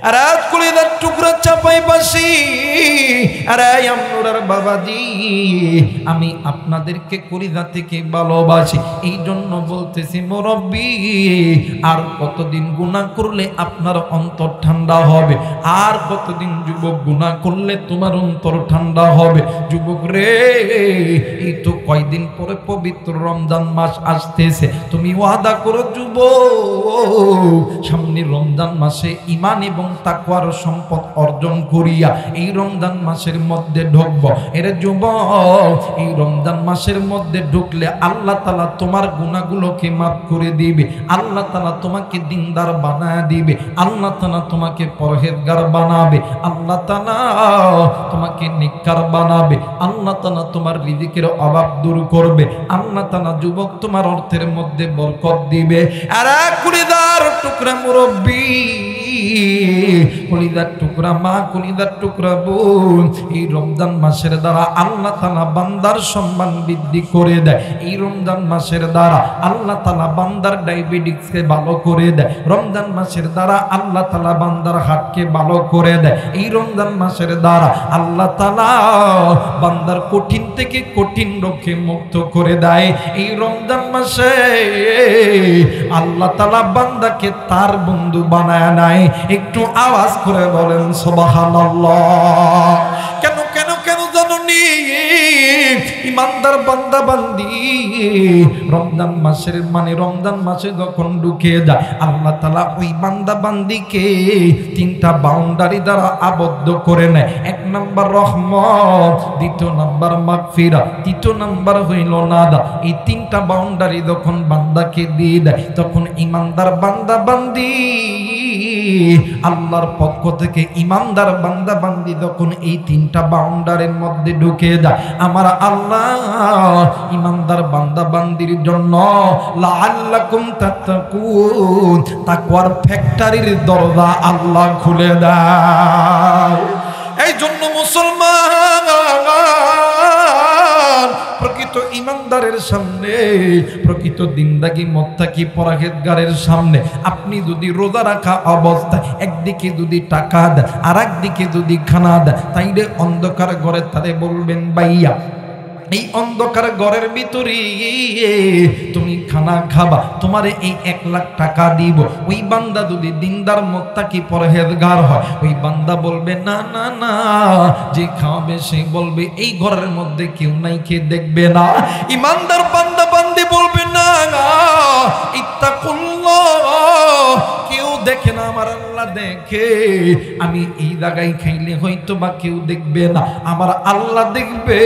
আর আজ কলিজার টুকরা চাপাই বাসি। আরে আমনুরার বাবাজি, আমি আপনাদেরকে কলিজা থেকে ভালোবাসি, এই জন্য বলতেছি মুরব্বি, আর কতদিন গুনাহ করলে আপনার অন্তর ঠান্ডা হবে? আর কতদিন যুবক গুনাহ করলে তোমার অন্তর ঠান্ডা হবে? যুবক রে, এই তো কয়দিন পরে পবিত্র রমজান মাস আসতেছে, তুমি ওয়াদা করো যুবক, সামনে রমজান মাসে ঈমান এবং তাকওয়ার সম্পদ অর্জন করিয়া এই রমজান মাসের মধ্যে ঢুকবো। এর যুবক, এই রমজান মাসের মধ্যে ঢুকলে আল্লাহ তাআলা তোমার গুনাহগুলোকে মাফ করে দিবে, আল্লাহ তাআলা তোমাকে দিনদার বানায় দিবে, আল্লাহ তাআলা তোমাকে পরহেজগার বানাবে, আল্লাহ তাআলা তোমাকে নেককার বানাবে, আল্লাহ তাআলা তোমার রিজিকের অভাব দূর করবে, আল্লাহ তাআলা যুবক তোমার অর্থের মধ্যে বরকত দিবে। আর কলিজার টুকরা মুরব্বি, কলিজার টুকরা মা, কলিজার টুকরা বোন, এই রমজান মাসের দ্বারা আল্লাহ তাআলা বান্দার সম্মান বৃদ্ধি করে দেয়। এই রমজান মাসের দ্বারা আল্লাহ তাআলা বান্দার ডায়াবেটিসকে ভালো করে দেয়। রমজান মাসের দ্বারা আল্লাহ তাআলা বান্দার হার্টকে ভালো করে দেয়। এই রমজান মাসের দ্বারা আল্লাহ তাআলা বান্দার কঠিন থেকে কঠিন রোগকে মুক্ত করে দেয়। এই রমজান মাসে আল্লাহ তাআলা বান্দাকে তার বন্ধু বানায় নেয়। একটু আওয়াজ করে বলেন সুবহানাল্লাহ। কেন কেন কেন জানুনি ইমানদার বান্দা বান্দি রমজান মাসের রমজান মাসে যখন ঢুকে যায়, আল্লাহ তাআলা ওই বান্দা বান্দিকে তিনটা বাউন্ডারি দ্বারা আবদ্ধ করে নেয়। এক নাম্বার রহমত, দ্বিতীয় নাম্বার মাগফিরাত, তৃতীয় নাম্বার হইল নাদা। এই তিনটা বাউন্ডারি যখন বান্দাকে দিয়ে দেয়, তখন ইমানদার বান্দা বান্দি আল্লাহর পক্ষ থেকে ইমানদার বান্দা বান্দি যখন এই তিনটা বাউন্ডারির মধ্যে ঢুকে যায়, আমার আল্লাহ ইমানদার বান্দা বান্দির জন্য লাআল্লাকুম তাত্তাকুন তাকওয়ার ফ্যাক্টরির দরজা আল্লাহ খুলে দেয়। এই জন্য মুসলমান, প্রকৃত ইমানদারের সামনে, প্রকৃত দিনদাগি মুত্তাকি পরহেজগারের সামনে আপনি যদি রোজা রাখা অবস্থায় একদিকে যদি টাকা দেয় আর একদিকে যদি খানা দেয়, তাইলে অন্ধকার ঘরে তারে বলবেন ভাইয়া, এই অন্ধকার ঘরের ভিতরে তুমি খানা খাবা, তোমারে এই 1 লাখ টাকা দিব। ওই বান্দা যদি দিনদার মুত্তাকি পরহেজগার হয়, ওই বান্দা বলবে না না না, যে খাওয়াবে সে বলবে এই ঘরের মধ্যে কেউ নাই, কে দেখবে না। ইমানদার বান্দা বান্দি বলবে না ইত্তাকুল্লাহ, কেউ দেখে না, আমার আল্লাহ দেখে, আমি এই জায়গায় খাইলে হয়তো বা কেউ দেখবে না, আমার আল্লাহ দেখবে,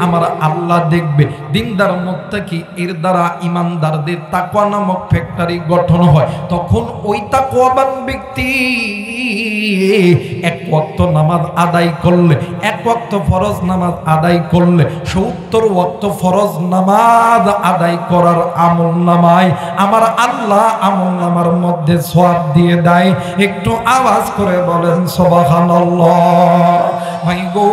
আমার আল্লাহ দেখবে। দিনদার মুত্তাকি এর দ্বারা ইমানদারদের তাকওয়া নামক ফ্যাক্টরি গঠন হয়। তখন ওই তাকওয়াবান ব্যক্তি 1 ওয়াক্ত নামাজ আদায় করলে, 1 ওয়াক্ত ফরজ নামাজ আদায় করলে 70 ওয়াক্ত ফরজ নামাজ আদায় করার আমল নামায় আমার আল্লাহ আমল নামার মধ্যে সওয়াব দিয়ে দেয়। একটু আওয়াজ করে বলেন সুবহানাল্লাহ। ভাই গো,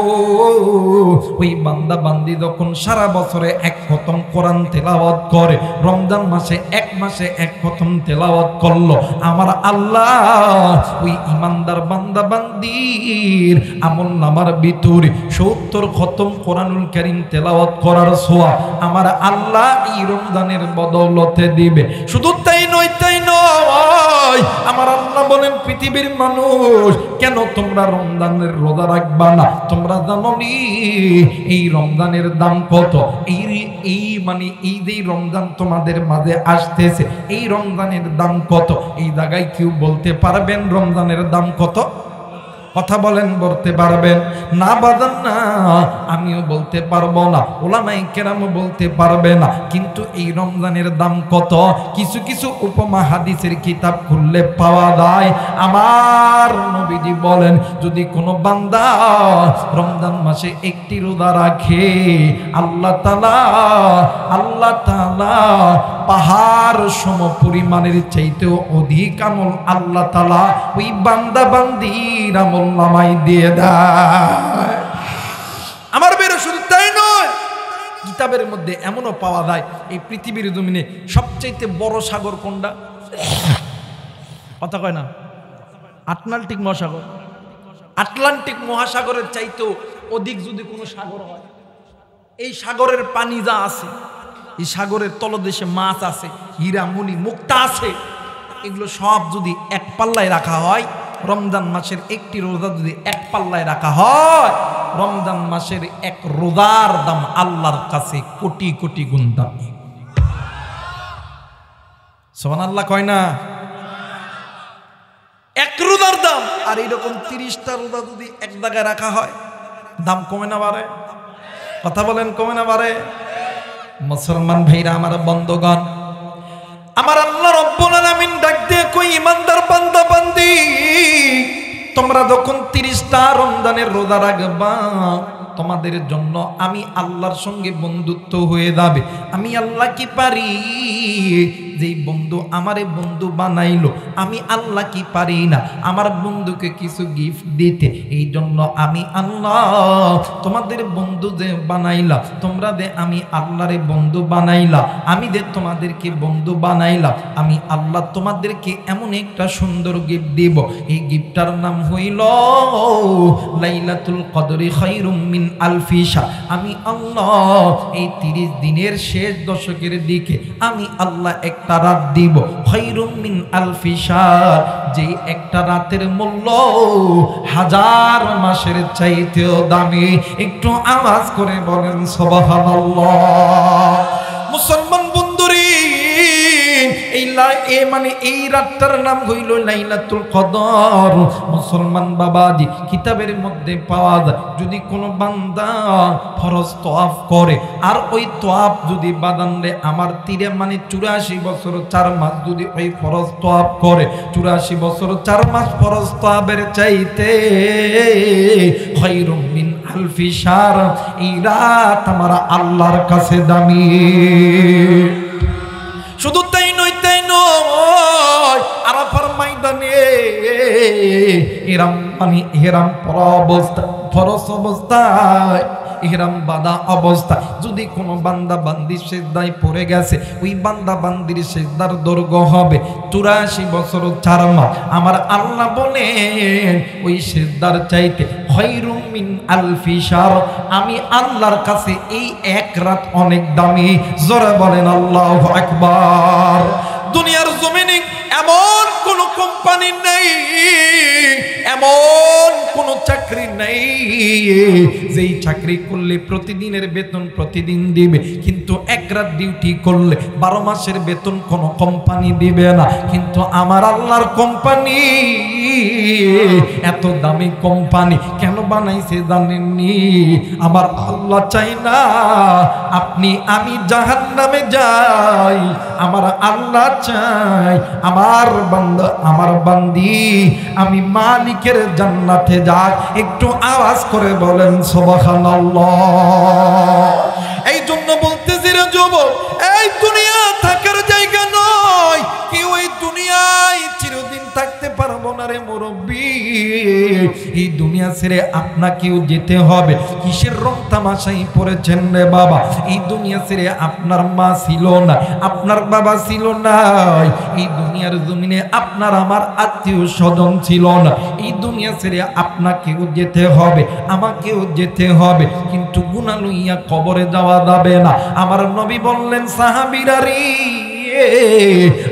ওই বান্দা বান্দি যখন সারা বছরে 1 খতম কোরআন তেলাওয়াত করে, রমজান মাসে 1 মাসে 1 খতম তেলাওয়াত করলো, আমার আল্লাহ ওই ইমানদার বান্দা বান্দির আমল নামার ভিতরে 70 খতম কোরআনুল কারীম তেলাওয়াত করার সওয়াব আমার আল্লাহ এই রমজানের বদৌলতে দিবে। শুধু তাই নয়, তাই নয়, আমার আল্লাহ বলেন পৃথিবীর মানুষ, কেন তোমরা রমজানের রোজা রাখবা না? তোমরা জানো নি এই রমজানের দাম কত? এই যে রমজান তোমাদের মাঝে আসতেছে, এই রমজানের দাম কত? এই জায়গায় কেউ বলতে পারবেন রমজানের দাম কত? কথা বলেন, বলতে পারবেন? না বাজান না, আমিও বলতে পারবো না, উলামায়ে কেরামও বলতে পারবে না। কিন্তু এই রমজানের দাম কত কিছু কিছু উপমা হাদিসের কিতাব খুললে পাওয়া যায়। আমার নবীজি বলেন, যদি কোনো বান্দা রমজান মাসে 1টি রোজা রাখে, আল্লাহ তাআলা পাহাড় সম পরিমাণের চাইতেও অধিক আমল আল্লাহ তাআলা ওই বান্দা বান্দির আমল নামায় দিয়ে দেয়। আমার বেরো শুধু তাই নয়, কিতাবের মধ্যে এমনও পাওয়া যায় এই পৃথিবীর জমিনে সবচাইতে বড় সাগর কোনটা? কথা কয় না, আটলান্টিক মহাসাগর। আটলান্টিক মহাসাগরের চাইতেও অধিক যদি কোনো সাগর হয়, এই সাগরের পানি যা আছে, এই সাগরের তলদেশে মাছ আছে, হীরা মণি মুক্তা আছে, এগুলো সব যদি এক পাল্লায় রাখা হয়, রমজান মাসের একটি রোজা যদি এক পাল্লায় রাখা হয়, রমজান মাসের এক রোজার দাম আল্লাহর কাছে কোটি কোটি গুণ দামি। সুবহানাল্লাহ কয় না? এক রোজার দাম। আর এইরকম 30টা রোজা যদি এক জায়গায় রাখা হয়, দাম কমে না বাড়ে? কথা বলেন, কমে না বাড়ে? মুসলমান ভাইরা আমার, বন্ধুগণ আমার, আল্লাহ রাব্বুল আলামিন ডাক দিয়ে কই, ইমানদার বান্দা বান্দি, তোমরা যখন 30টা রমজানের রোজা রাখবা, তোমাদের জন্য আমি আল্লাহর সঙ্গে বন্ধুত্ব হয়ে যাবে। আমি আল্লাহ কি পারি, যেই বন্ধু আমারে বন্ধু বানাইলো, আমি আল্লাহ কি পারি না আমার বন্ধুকে কিছু গিফট দিতে? এই জন্য আমি আল্লাহ তোমাদের বন্ধু যে বানাইলাম, তোমরা দে আমি আল্লাহরে বন্ধু বানাইলাম, আমি দে তোমাদেরকে বন্ধু বানাইলাম, আমি আল্লাহ তোমাদেরকে এমন একটা সুন্দর গিফট দিব। এই গিফটটার নাম হইল লাইলাতুল কদরি খায়রুম মিন আলফি শাহর। আমি আল্লাহ এই 30 দিনের শেষ দশকের দিকে আমি আল্লাহ একটা রাত দিব, খায়রুম মিন আলফি শাহর, যে একটা রাতের মূল্য 1000 মাসের চাইতেও দামি। একটু আওয়াজ করে বলেন সুবহানাল্লাহ। মুসলমান বন্ধুরে, এই রাতটার নাম হইল লাইলাতুল কদর। মুসলমান বাবাজি, কিতাবের মধ্যে পাওয়া যায়, যদি কোনো বান্দা ফরজ তওয়াফ করে, আর ওই তওয়াফ যদি বাদানলে আমার তীরে 84 বছর 4 মাস যদি ওই ফরজ তওয়াফ করে, 84 বছর 4 মাস ফরজ তওয়াফের চাইতে খায়রুম মিন আলফি শাহর, এই রাত আমার আল্লাহর কাছে দামি। শুধু তাই নয়, আরাফার ময়দানে ইহরাম পরা অবস্থা, ফরজ অবস্থায়, ইহরাম বাঁধা অবস্থায় যদি কোনো বান্দা বান্দি সিজদায় পড়ে গেছে, ওই বান্দা বান্দির সিজদার দৈর্ঘ্য হবে 84 বছর 4 মাস। আমার আল্লাহ বলেন ওই সিজদার চাইতে খায়রুম মিন আলফি শাহর, আমি আল্লাহর কাছে এই এক রাত অনেক দামি। জোরে বলেন আল্লাহু আকবার। দুনিয়ার জমিনে এমন কোন কোম্পানি নেই, এমন কোন চাকরি নেই যেই চাকরি করলে প্রতিদিনের বেতন প্রতিদিন দিবে, কিন্তু এক রাত ডিউটি করলে 12 মাসের বেতন কোন কোম্পানি দিবে না। কিন্তু আমার আল্লাহর কোম্পানি, এত দামি কোম্পানি কেন বানাইছে জানেননি? আমার আল্লাহ চাই না আপনি আমি জাহান্নামে যাই, আমার আল্লাহ চাই আমার বান্দা আমার বান্দি আমি মালিকের জান্নাতে যাক। একটু আওয়াজ করে বলেন সুবহানাল্লাহ। এই জন্য বলতেছি রে যুবক, এই দুনিয়া থাকার জায়গা নয়, কেউ এই দুনিয়ায় চিরদিন থাকতে পারবো না রে মুরব্বী। এই দুনিয়া ছেড়ে আপনাকেও যেতে হবে। কিসের রং তামাশাই পড়েছেন রে বাবা? এই দুনিয়া ছেড়ে আপনার মা ছিল না, আপনার বাবা ছিল না, এই দুনিয়ার জমিনে আপনার আমার আত্মীয় স্বজন ছিল না। এই দুনিয়া ছেড়ে আপনাকেও যেতে হবে, আমাকেও যেতে হবে, কিন্তু গুনাহ লইয়া কবরে যাওয়া যাবে না। আমার নবী বললেন, সাহাবীরা রে,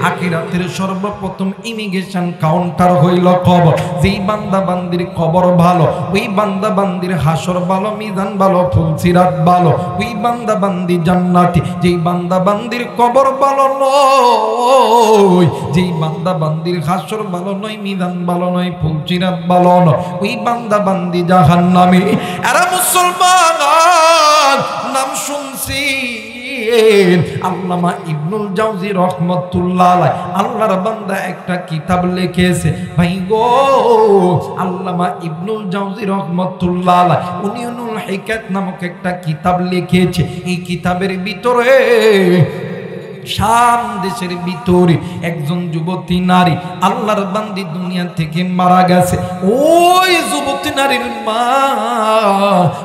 আখিরাতের সর্বপ্রথম ইমিগ্রেশন কাউন্টার হইল কবর। যেই বান্দা বান্দির কবর ভালো, ওই বান্দা বান্দির হাসর ভালো, মিজান ভালো, ফুলসিরাত ভালো, ওই বান্দা বান্দি জান্নাতি। যেই বান্দা বান্দির কবর ভালো নয়, যেই বান্দা বান্দির হাসর ভালো নয়, মিজান ভালো নয়, ফুলসিরাত ভালো নয়, ওই বান্দা বান্দি জাহান্নামী। এরা মুসলমান নাম শুনছি আল্লামা ইবনুল জাওজি রাহমাতুল্লাহ আলাইহি, আল্লাহর বান্দা একটা কিতাব লিখেছে ভাই গো। আল্লামা ইবনুল জাওজি রাহমাতুল্লাহ আলাইহি উনিউনুল হিকায়াত নামক একটা কিতাব লিখেছে। এই কিতাবের ভিতরে শাম দেশের ভিতরে একজন যুবতী নারী আল্লাহর বান্দি দুনিয়া থেকে মারা গেছে। ওই যুবতী নারীর মা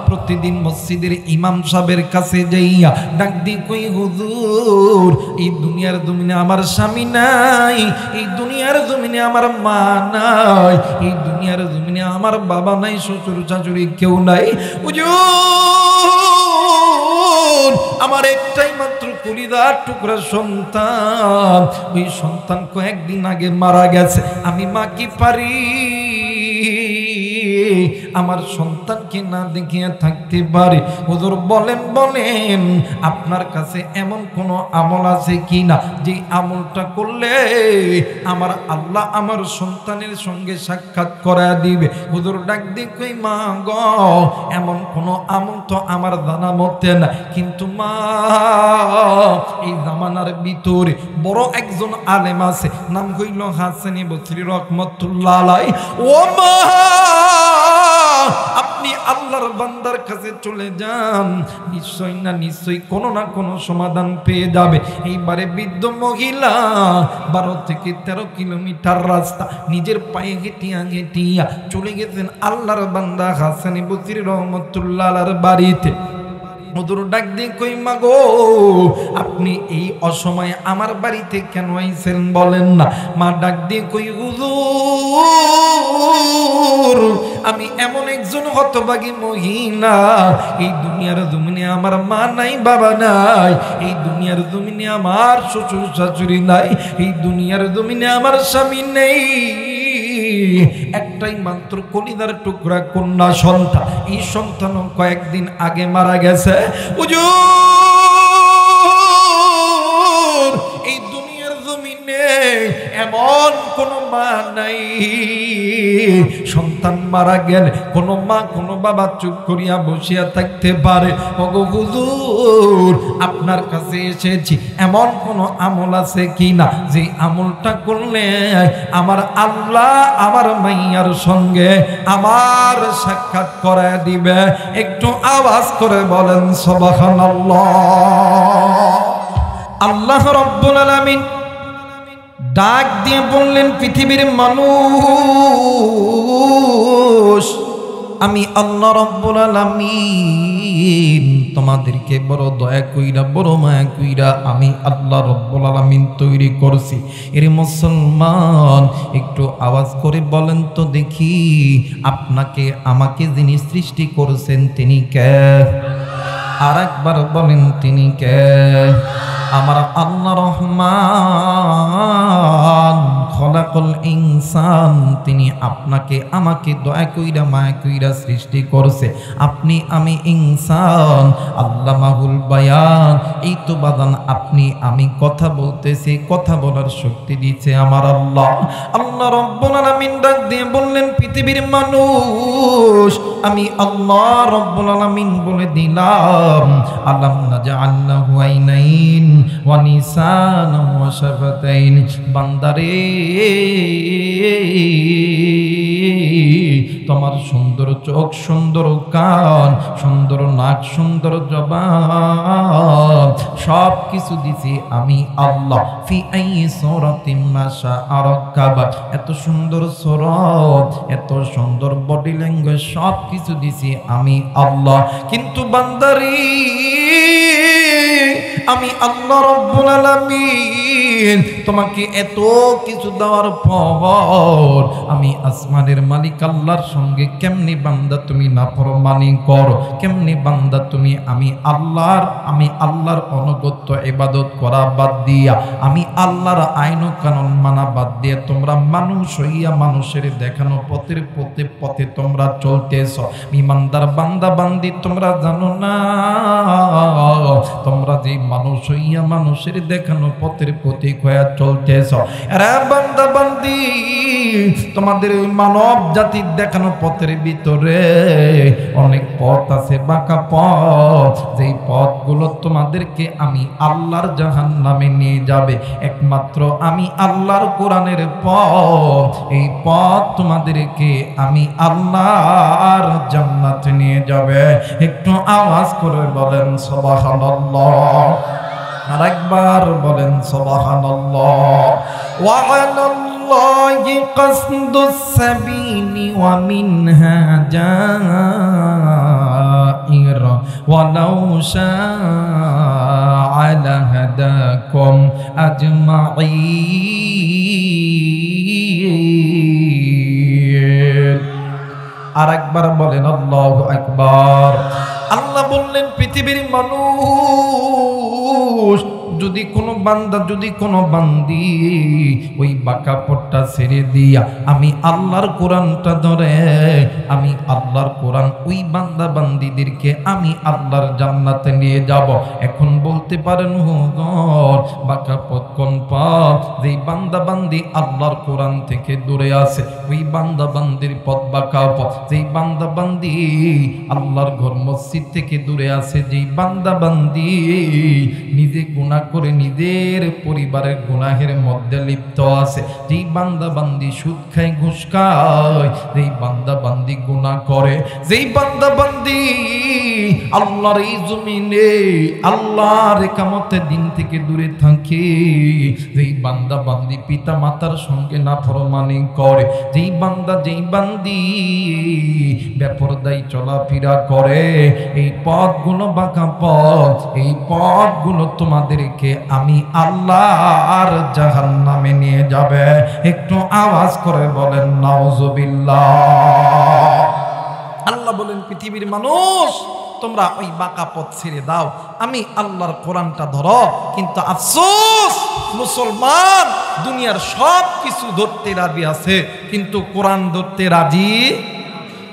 প্রতিদিন মসজিদের ইমাম সাহেবের কাছে যাইয়া ডাক দি কই হুজুর, এই দুনিয়ার জমিনে আমার স্বামী নাই, এই দুনিয়ার জমিনে আমার মা নাই, এই দুনিয়ার জমিনে আমার বাবা নাই, শ্বশুর শাশুড়ি কেউ নাই। হুজুর, আমার একটাই মাত্র কলিজার টুকরা সন্তান, ওই সন্তান কয়েকদিন আগে মারা গেছে। আমি মা কি পারি আমার সন্তানকে না দেখিয়া থাকতে পারি? হুজুর বলেন বলেন আপনার কাছে এমন কোন আমল আছে কিনা যে আমলটা করলে আমার আল্লাহ আমার সন্তানের সঙ্গে সাক্ষাৎ করায় দিবে? হুজুর ডাক দিয়ে কই মা গো, এমন কোন আমল তো আমার জানা মতে না, কিন্তু মা এই জামানার ভিতরে বড় একজন আলেম আছে, নাম হইল হাসান বসরি রহমাতুল্লাহ আলাইহি। ও মা, আপনি আল্লাহর বান্দার কাছে চলে যান, নিশ্চয় না নিশ্চয়ই কোনো না কোনো সমাধান পেয়ে যাবে। এইবারে বৃদ্ধ মহিলা 12 থেকে 13 কিলোমিটার রাস্তা নিজের পায়ে হেঁটিয়া হেঁটিয়া চলে গেছেন আল্লাহর বান্দা হাসান বসরি রহমাতুল্লাহ আলাইহির বাড়িতে। হুজুর ডাক দিয়ে কই মা গো, আপনি এই অসময়ে আমার বাড়িতে কেন আইছেন বলেন না? মা ডাক দিয়ে কই হুজুর, আমি এমন একজন হতভাগী মহিলা, এই দুনিয়ার জমিনে আমার মা নাই, বাবা নাই, এই দুনিয়ার জমিনে আমার শ্বশুর শাশুড়ি নাই, এই দুনিয়ার জমিনে আমার স্বামী নেই, একটাই মাত্র কলিজার টুকরা কন্যা সন্তান, এই সন্তান কয়েকদিন আগে মারা গেছে। হুজুর, এই দুনিয়ার জমিনে এমন কোন মা নাই, সন্তান মারা গেলে কোন মা কোন বাবা চুপ করিয়া বসিয়া থাকতে পারে? ওগো হুজুর, আপনার কাছে এসেছি, এমন কোন আমল আছে কিনা যে আমলটা করলে আমার আল্লাহ আমার মাইয়ার সঙ্গে আমার সাক্ষাৎ করায় দিবে? একটু আওয়াজ করে বলেন সুবহানাল্লাহ। আল্লাহ রাব্বুল আলামিন ডাক দিয়ে বললেন, পৃথিবীর মানুষ, আমি আল্লাহ রাব্বুল আলামিন তোমাদেরকে বড় দয়া কইরা বড় মায়া কইরা আমি আল্লাহ রাব্বুল আলামিন তৈরি করছি। এর মুসলমান, একটু আওয়াজ করে বলেন তো দেখি, আপনাকে আমাকে যিনি সৃষ্টি করেছেন তিনি কে? আর একবার বলেন তিনি কে? আমার আল্লাহ রহমান খলাকুল ইনসান, তিনি আপনাকে আমাকে দয়া কইরা মায়া কইরা সৃষ্টি করছে। আপনি আমি ইনসান, আল্লামাহুল বায়ান, এই তো বাদান আপনি আমি কথা বলতেছি, কথা বলার শক্তি দিয়েছে আমার আল্লাহ। আল্লাহ রাব্বুল আলামিন ডাক দিয়ে বললেন, পৃথিবীর মানুষ, আমি আল্লাহ রাব্বুল আলামিন বলে দিলাম, আলাম নাজআল লাহু আইনাইন ওয়া নিসানান ওয়া শাফাতাইন। বান্দারে, তোমার সুন্দর চোখ, সুন্দর কান, সুন্দর নাক, সুন্দর জবান, সব কিছু দিছি আমি আল্লাহ। ফি আই সূরাতিন মা শাআ রাক্কাবা, এত সুন্দর সূরত, এত সুন্দর বডি ল্যাঙ্গুয়েজ, সব কিছু দিছি আমি আল্লাহ। কিন্তু বান্দারে, আমি আল্লাহ রাব্বুল আলামিন তোমাকে এত কিছু দেওয়ার পর আমি আসমানের মালিক আল্লাহর সঙ্গে কেমনি বান্দা তুমি নাফরমানি করো? কেমনি বান্দা তুমি আমি আল্লাহর অনুগত্য ইবাদত করা বাদ দিয়া, আমি আল্লাহর আইন ও কানুন মানা বাদ দিয়ে তোমরা মানুষ হইয়া মানুষের দেখানো পথের পথে তোমরা চলতেছ? ইমানদার বান্দা বান্দি, তোমরা জানো না তোমরা যে মানুষ হইয়া মানুষের দেখানো পথের প্রতীক হইয়া চলতেছ? এরা বান্দা বান্দি, তোমাদের মানব জাতির দেখানো পথের ভিতরে অনেক পথ আছে, বাঁকা পথ, যেই পথগুলো তোমাদেরকে আমি আল্লাহর জাহান্নামে নিয়ে যাবে। একমাত্র আমি আল্লাহর কোরআনের পথ, এই পথ তোমাদেরকে আমি আল্লাহর জান্নাতে নিয়ে যাবে। একটু আওয়াজ করে বলেন সুবহানাল্লাহ। আরেকবার বলেন সুবহানাল্লাহ। ওয়া আলাল্লাহি কাসদুস সাবিলি ওয়া মিনহা জাইর ওয়ালাউ শাআ লাহাদাকুম আজমাইন। আরেকবার বলেন আল্লাহু আকবার। আল্লাহ বললেন পৃথিবীর মানুষ যদি কোনো বান্দা যদি কোনো বান্দি ওই বাঁকা পথটা ছেড়ে দিয়া আমি আল্লাহর কোরআনটা ধরে আমি আল্লাহর কোরআন ওই বান্দা বান্দিদেরকে আমি আল্লাহর জান্নাতে নিয়ে যাব। এখন বলতে পারেন হুজুর বাঁকা পথ কোন পথ? যেই বান্দা বান্দি আল্লাহর কোরআন থেকে দূরে আছে ওই বান্দা বান্দির পথ বাঁকা পথ। যেই বান্দা বান্দি আল্লাহর ঘর মসজিদ থেকে দূরে আছে, যেই বান্দা বান্দি নিজে গুনাহ করে নিজের পরিবারের গুনাহের মধ্যে লিপ্ত আছে, যেই বান্দা বান্দি সুদ খায় ঘুষ খায়, যেই বান্দা বান্দি গুনাহ করে, যেই বান্দা বান্দি আল্লাহর এই জমিনে আল্লাহর ইকামতের দিন থেকে দূরে থাকে, যেই বান্দা বান্দি পিতা মাতার সঙ্গে নাফরমানি করে, যেই বান্দা যেই বান্দি বেপরদাই চলাফেরা করে, এই পথগুলো বাঁকা পথ, এই পথগুলো তোমাদেরকে আমি আল্লাহর জাহান্নামে নিয়ে যাবে। একটু আওয়াজ করে বলেন নাউজুবিল্লাহ। আল্লাহ বলেন পৃথিবীর মানুষ তোমরা ওই বাঁকা পথ ছেড়ে দাও, আমি আল্লাহর কোরআনটা ধরো। কিন্তু আফসোস মুসলমান দুনিয়ার সব কিছু ধরতে রাজি আছে কিন্তু কোরআন ধরতে রাজি।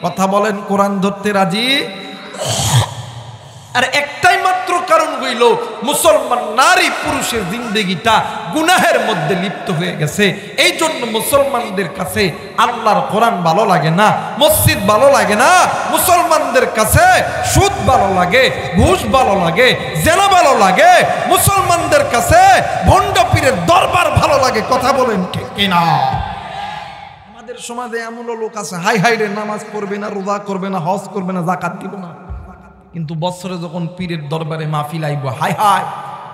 কথা বলেন কোরআন ধরতে রাজি। আর একটাই মাত্র কারণ হইল মুসলমান নারী পুরুষের জিন্দেগিটা গুনাহের মধ্যে লিপ্ত হয়ে গেছে। এই জন্য মুসলমানদের কাছে আল্লাহর কোরআন ভালো লাগে না, মসজিদ ভালো লাগে না, মুসলমানদের কাছে সুদ ভালো লাগে, ঘুষ ভালো লাগে, জেনা ভালো লাগে, মুসলমানদের কাছে ভণ্ড পীরের দরবার ভালো লাগে। কথা বলেন ঠিক কিনা? আমাদের সমাজে এমন লোক আছে হাই হাই রে নামাজ পড়বে না, রোজা করবে না, হজ করবে না, যাকাত দিব না, কিন্তু বছরে যখন পীরের দরবারে মাহফিল আইব হাই হাই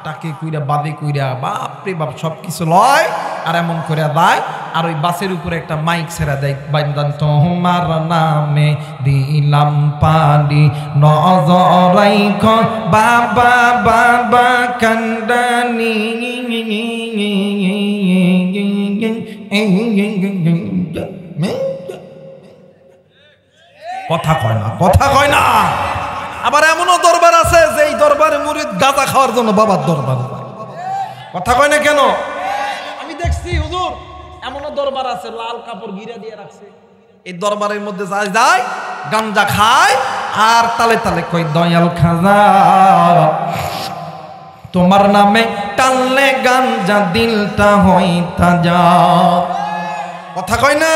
টাকে কইরা বাদে কইরা বাপরে বাপ সব কিছু লয় আর এমন করে দেয়। আর ওই বাসের উপরে একটা মাইক ছেড়া দেয়, বান্দান তোমার নামে দিলাম পানি নজরাইখ বাবা বাবা কান্দানি। কথা কয় না, কথা কয় না। আবার এমনও দরবার আছে যে এই দরবারে মুরিদ গাঁজা খাওয়ার জন্য বাবার দরবার। কথা কয় না কেন? আমি দেখছি হুজুর এমনও দরবার আছে লাল কাপড় ঘিরে দিয়ে রাখছে, এই দরবারের মধ্যে যায় যায় গাঁজা খায় আর তালে তালে কই দয়াল খাজা তোমার নামে টানলে গাঞ্জা দিলটা হয় তাজা। কথা কয় না?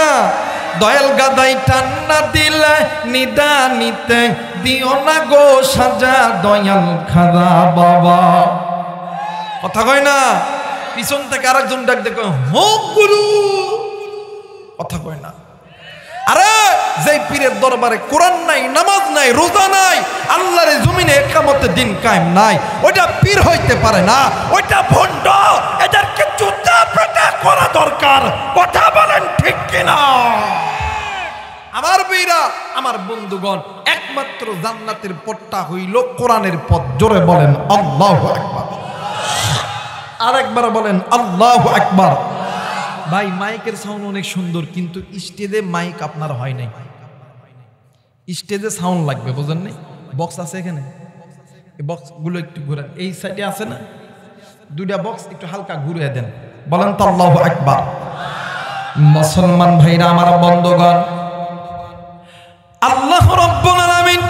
দয়াল গাদাই টান্না দিলে নিদানিতে দিও না গো সাজা দয়াল খাজা বাবা। কথা কয় না? পিছন থেকে আরেকজন ডাক দেখো হোক গুরু। কথা কয় না? আরে যেই পীরের দরবারে কোরআন নাই, নামাজ নাই, রোজা নাই, আল্লাহর জমিনে ইকামতের দিন কায়েম নাই, ওইটা পীর হইতে পারে না, ওইটা ভণ্ড। এদেরকে জুতা পেটা করা দরকার। কথা বলেন ঠিক কিনা? আমার বীরা, আমার বন্ধুগণ, একমাত্র জান্নাতের পথটা হইল কোরআনের পথ। জোরে বলেন আল্লাহু আকবার। আরেকবার বলেন আল্লাহু আকবার। ভাই মাইকের সাউন্ড অনেক সুন্দর, কিন্তু স্টেজে মাইক আপনার হয় নাই। স্টেজে সাউন্ড লাগবে, বুঝেন নাই? বক্স আছে এখানে, এই বক্সগুলো একটু ঘুরে, এই সাইডে আছে না দুইটা বক্স, একটু হালকা ঘুরে দেন। বলেন তো আল্লাহু আকবার। মুসলমান ভাইরা আমার বন্ধুগণ, আল্লাহ রাব্বুল আলামিন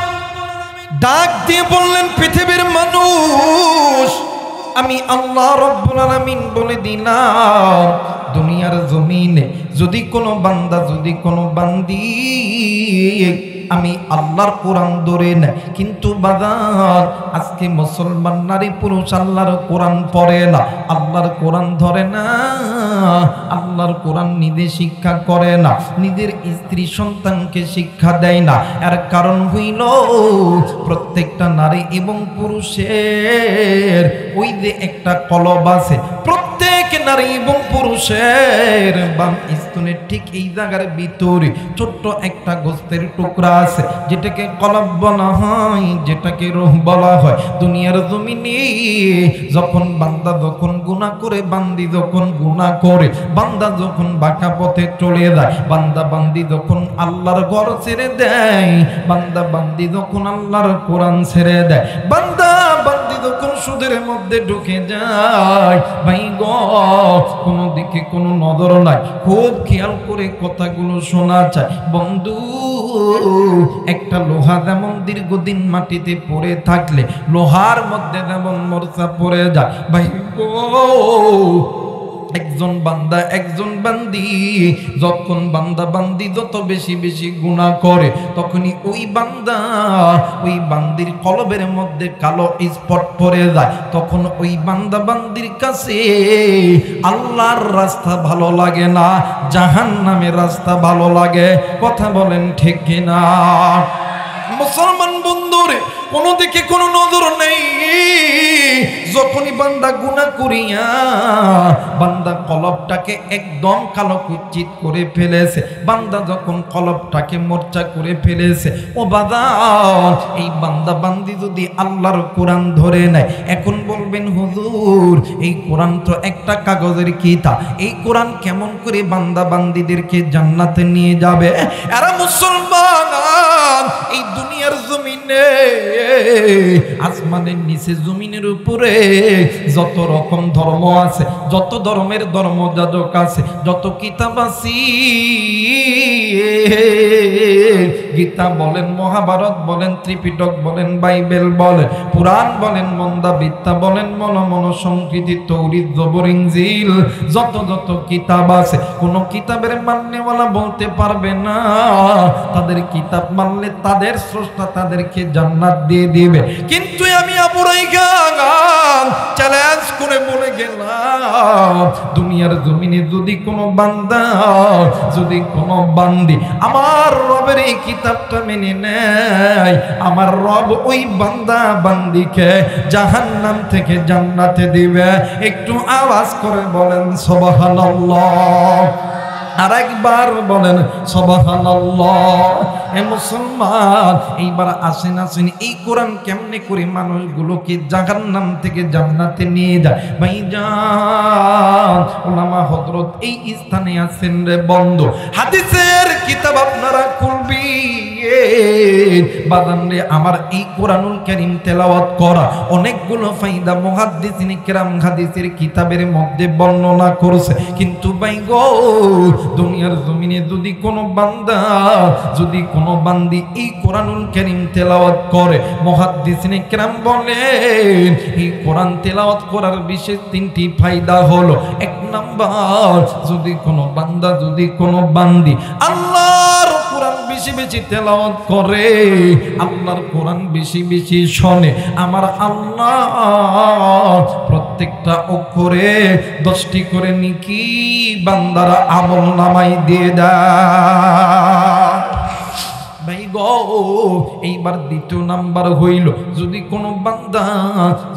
ডাক দিয়ে বললেন পৃথিবীর মানুষ আমি আল্লাহ রাব্বুল আলামিন বলে দিলাম দুনিয়ার জমিনে যদি কোনো বান্দা যদি কোনো বান্দি আমি আল্লাহর কোরআন ধরে নেয়। কিন্তু বাজার আজকে মুসলমান নারী পুরুষ আল্লাহর কোরআন পড়ে না, আল্লাহর কোরআন ধরে না, আল্লাহর কোরআন নিজে শিক্ষা করে না, নিজের স্ত্রী সন্তানকে শিক্ষা দেয় না। এর কারণ হইল প্রত্যেকটা নারী এবং পুরুষের ওই যে একটা কলব আছে, প্রত্যেক নারী এবং পুরুষের বাম স্তনের ঠিক এই জায়গার ভিতরে ছোট্ট একটা গোস্তের টুকরা আছে, যেটাকে কলব বলা হয়, যেটাকে রূহ বলা হয়। দুনিয়ার জমিনে যখন বান্দা যখন গুনাহ করে, বান্দি যখন গুনাহ করে, বান্দা যখন বাঁকা পথে চলে যায়, বান্দা বান্দি যখন আল্লাহর ঘর ছেড়ে দেয়, বান্দা বান্দি যখন আল্লাহর কোরআন ছেড়ে দেয়, বান্দা বান্দি যখন সুদের মধ্যে ঢুকে যায়, ভাই গো কোনো দিকে কোনো নজর নাই। খুব খেয়াল করে কথাগুলো শোনা চায় বন্ধু। একটা লোহা যেমন দীর্ঘদিন মাটিতে পড়ে থাকলে লোহার মধ্যে যেমন মরচা পড়ে যায়, ভাই গো একজন বান্দা একজন বান্দি যখন বান্দা বান্দি যত বেশি বেশি গুনাহ করে, তখনই ওই বান্দা ওই বান্দির কলবের মধ্যে কালো স্পট পড়ে যায়। তখন ওই বান্দা বান্দির কাছে আল্লাহর রাস্তা ভালো লাগে না, জাহান্নামের রাস্তা ভালো লাগে। কথা বলেন ঠিক কিনা? মুসলমান বন্ধুরে কোনো দিকে কোনো নজর নেই। যখনই বান্দা গুনাহ করিয়া বান্দা কলবটাকে একদম কালো কুচিত করে ফেলেছে, বান্দা যখন কলবটাকে মোর্চা করে ফেলেছে, ও বান্দা এই বান্দা বান্দি যদি আল্লাহর কোরআন ধরে নেয়, এখন বলবেন হুজুর এই কোরআন তো একটা কাগজের কিতাব, এই কোরআন কেমন করে বান্দা বান্দিদেরকে জান্নাতে নিয়ে যাবে? এরা মুসলমান এই দুনিয়ার জমিনে আসমানের নিচে জমিনের উপরে যত রকম ধর্ম আছে, যত ধর্মের ধর্মযাজক আছে, যত কিতাব আছে, গীতা বলেন, মহাভারত বলেন, ত্রিপিটক বলেন, বাইবেল বলেন, পুরাণ বলেন, মন্দা বিদ্যা বলেন, মন সংকৃতি, তৌরিত, জবর, ইনজিল, যত যত কিতাব আছে, কোন কিতাবের মাননেওয়ালা বলতে পারবে না তাদের কিতাব মানলে তাদের স্রষ্টা তাদেরকে জান্নাত দিয়ে দিবে। কিন্তু আমি আবুরাই গান চ্যালেঞ্জ করে বলে গেলাম, দুনিয়ার জমিনে যদি কোনো বান্দা যদি কোনো বান্দি আমার রবের এই কিতাবটা মেনে নেয়, আমার রব ওই বান্দা বান্দিকে জাহান্নাম থেকে জান্নাতে দিবে। একটু আওয়াজ করে বলেন সুবহানাল্লাহ, আর একবার বলেন সুবহানাল্লাহ। এ মুসলমান এইবার আসেন এই কোরআন কেমনে করে মানুষগুলোকে জাহান্নাম থেকে জান্নাতে নিয়ে যায়? ভাইজান উলামা হযরত এই স্থানে আছেন রে বন্ধু, হাদিসের কিতাব আপনারা খুলবি বাদান রে, আমার এই কোরআনুল কারীম তেলাওয়াত করা অনেকগুলো ফায়দা মুহাদ্দিসিন কিরাম হাদিসের কিতাবের মধ্যে বর্ণনা করেছে। কিন্তু ভাই গো দুনিয়ার জমিনে যদি কোনো বান্দা যদি কোনো বান্দি এই কোরআনুল কারীম তেলাওয়াত করে, মুহাদ্দিসিন কিরাম বলেন এই কোরআন তেলাওয়াত করার বিশেষ তিনটি ফায়দা হলো। এক নাম্বার, যদি কোনো বান্দা যদি কোনো বান্দি আল্লাহর কোরআন বেশি বেশি তেলাওয়াত করে, আল্লাহর কোরআন বেশি বেশি শোনে, আমার আল্লাহ প্রত্যেকটা অক্ষরে 10টি করে নেকি বান্দারা আমল নামাই দিয়ে দেয়। ভাই গো এইবার দ্বিতীয় নাম্বার হইল, যদি কোনো বান্দা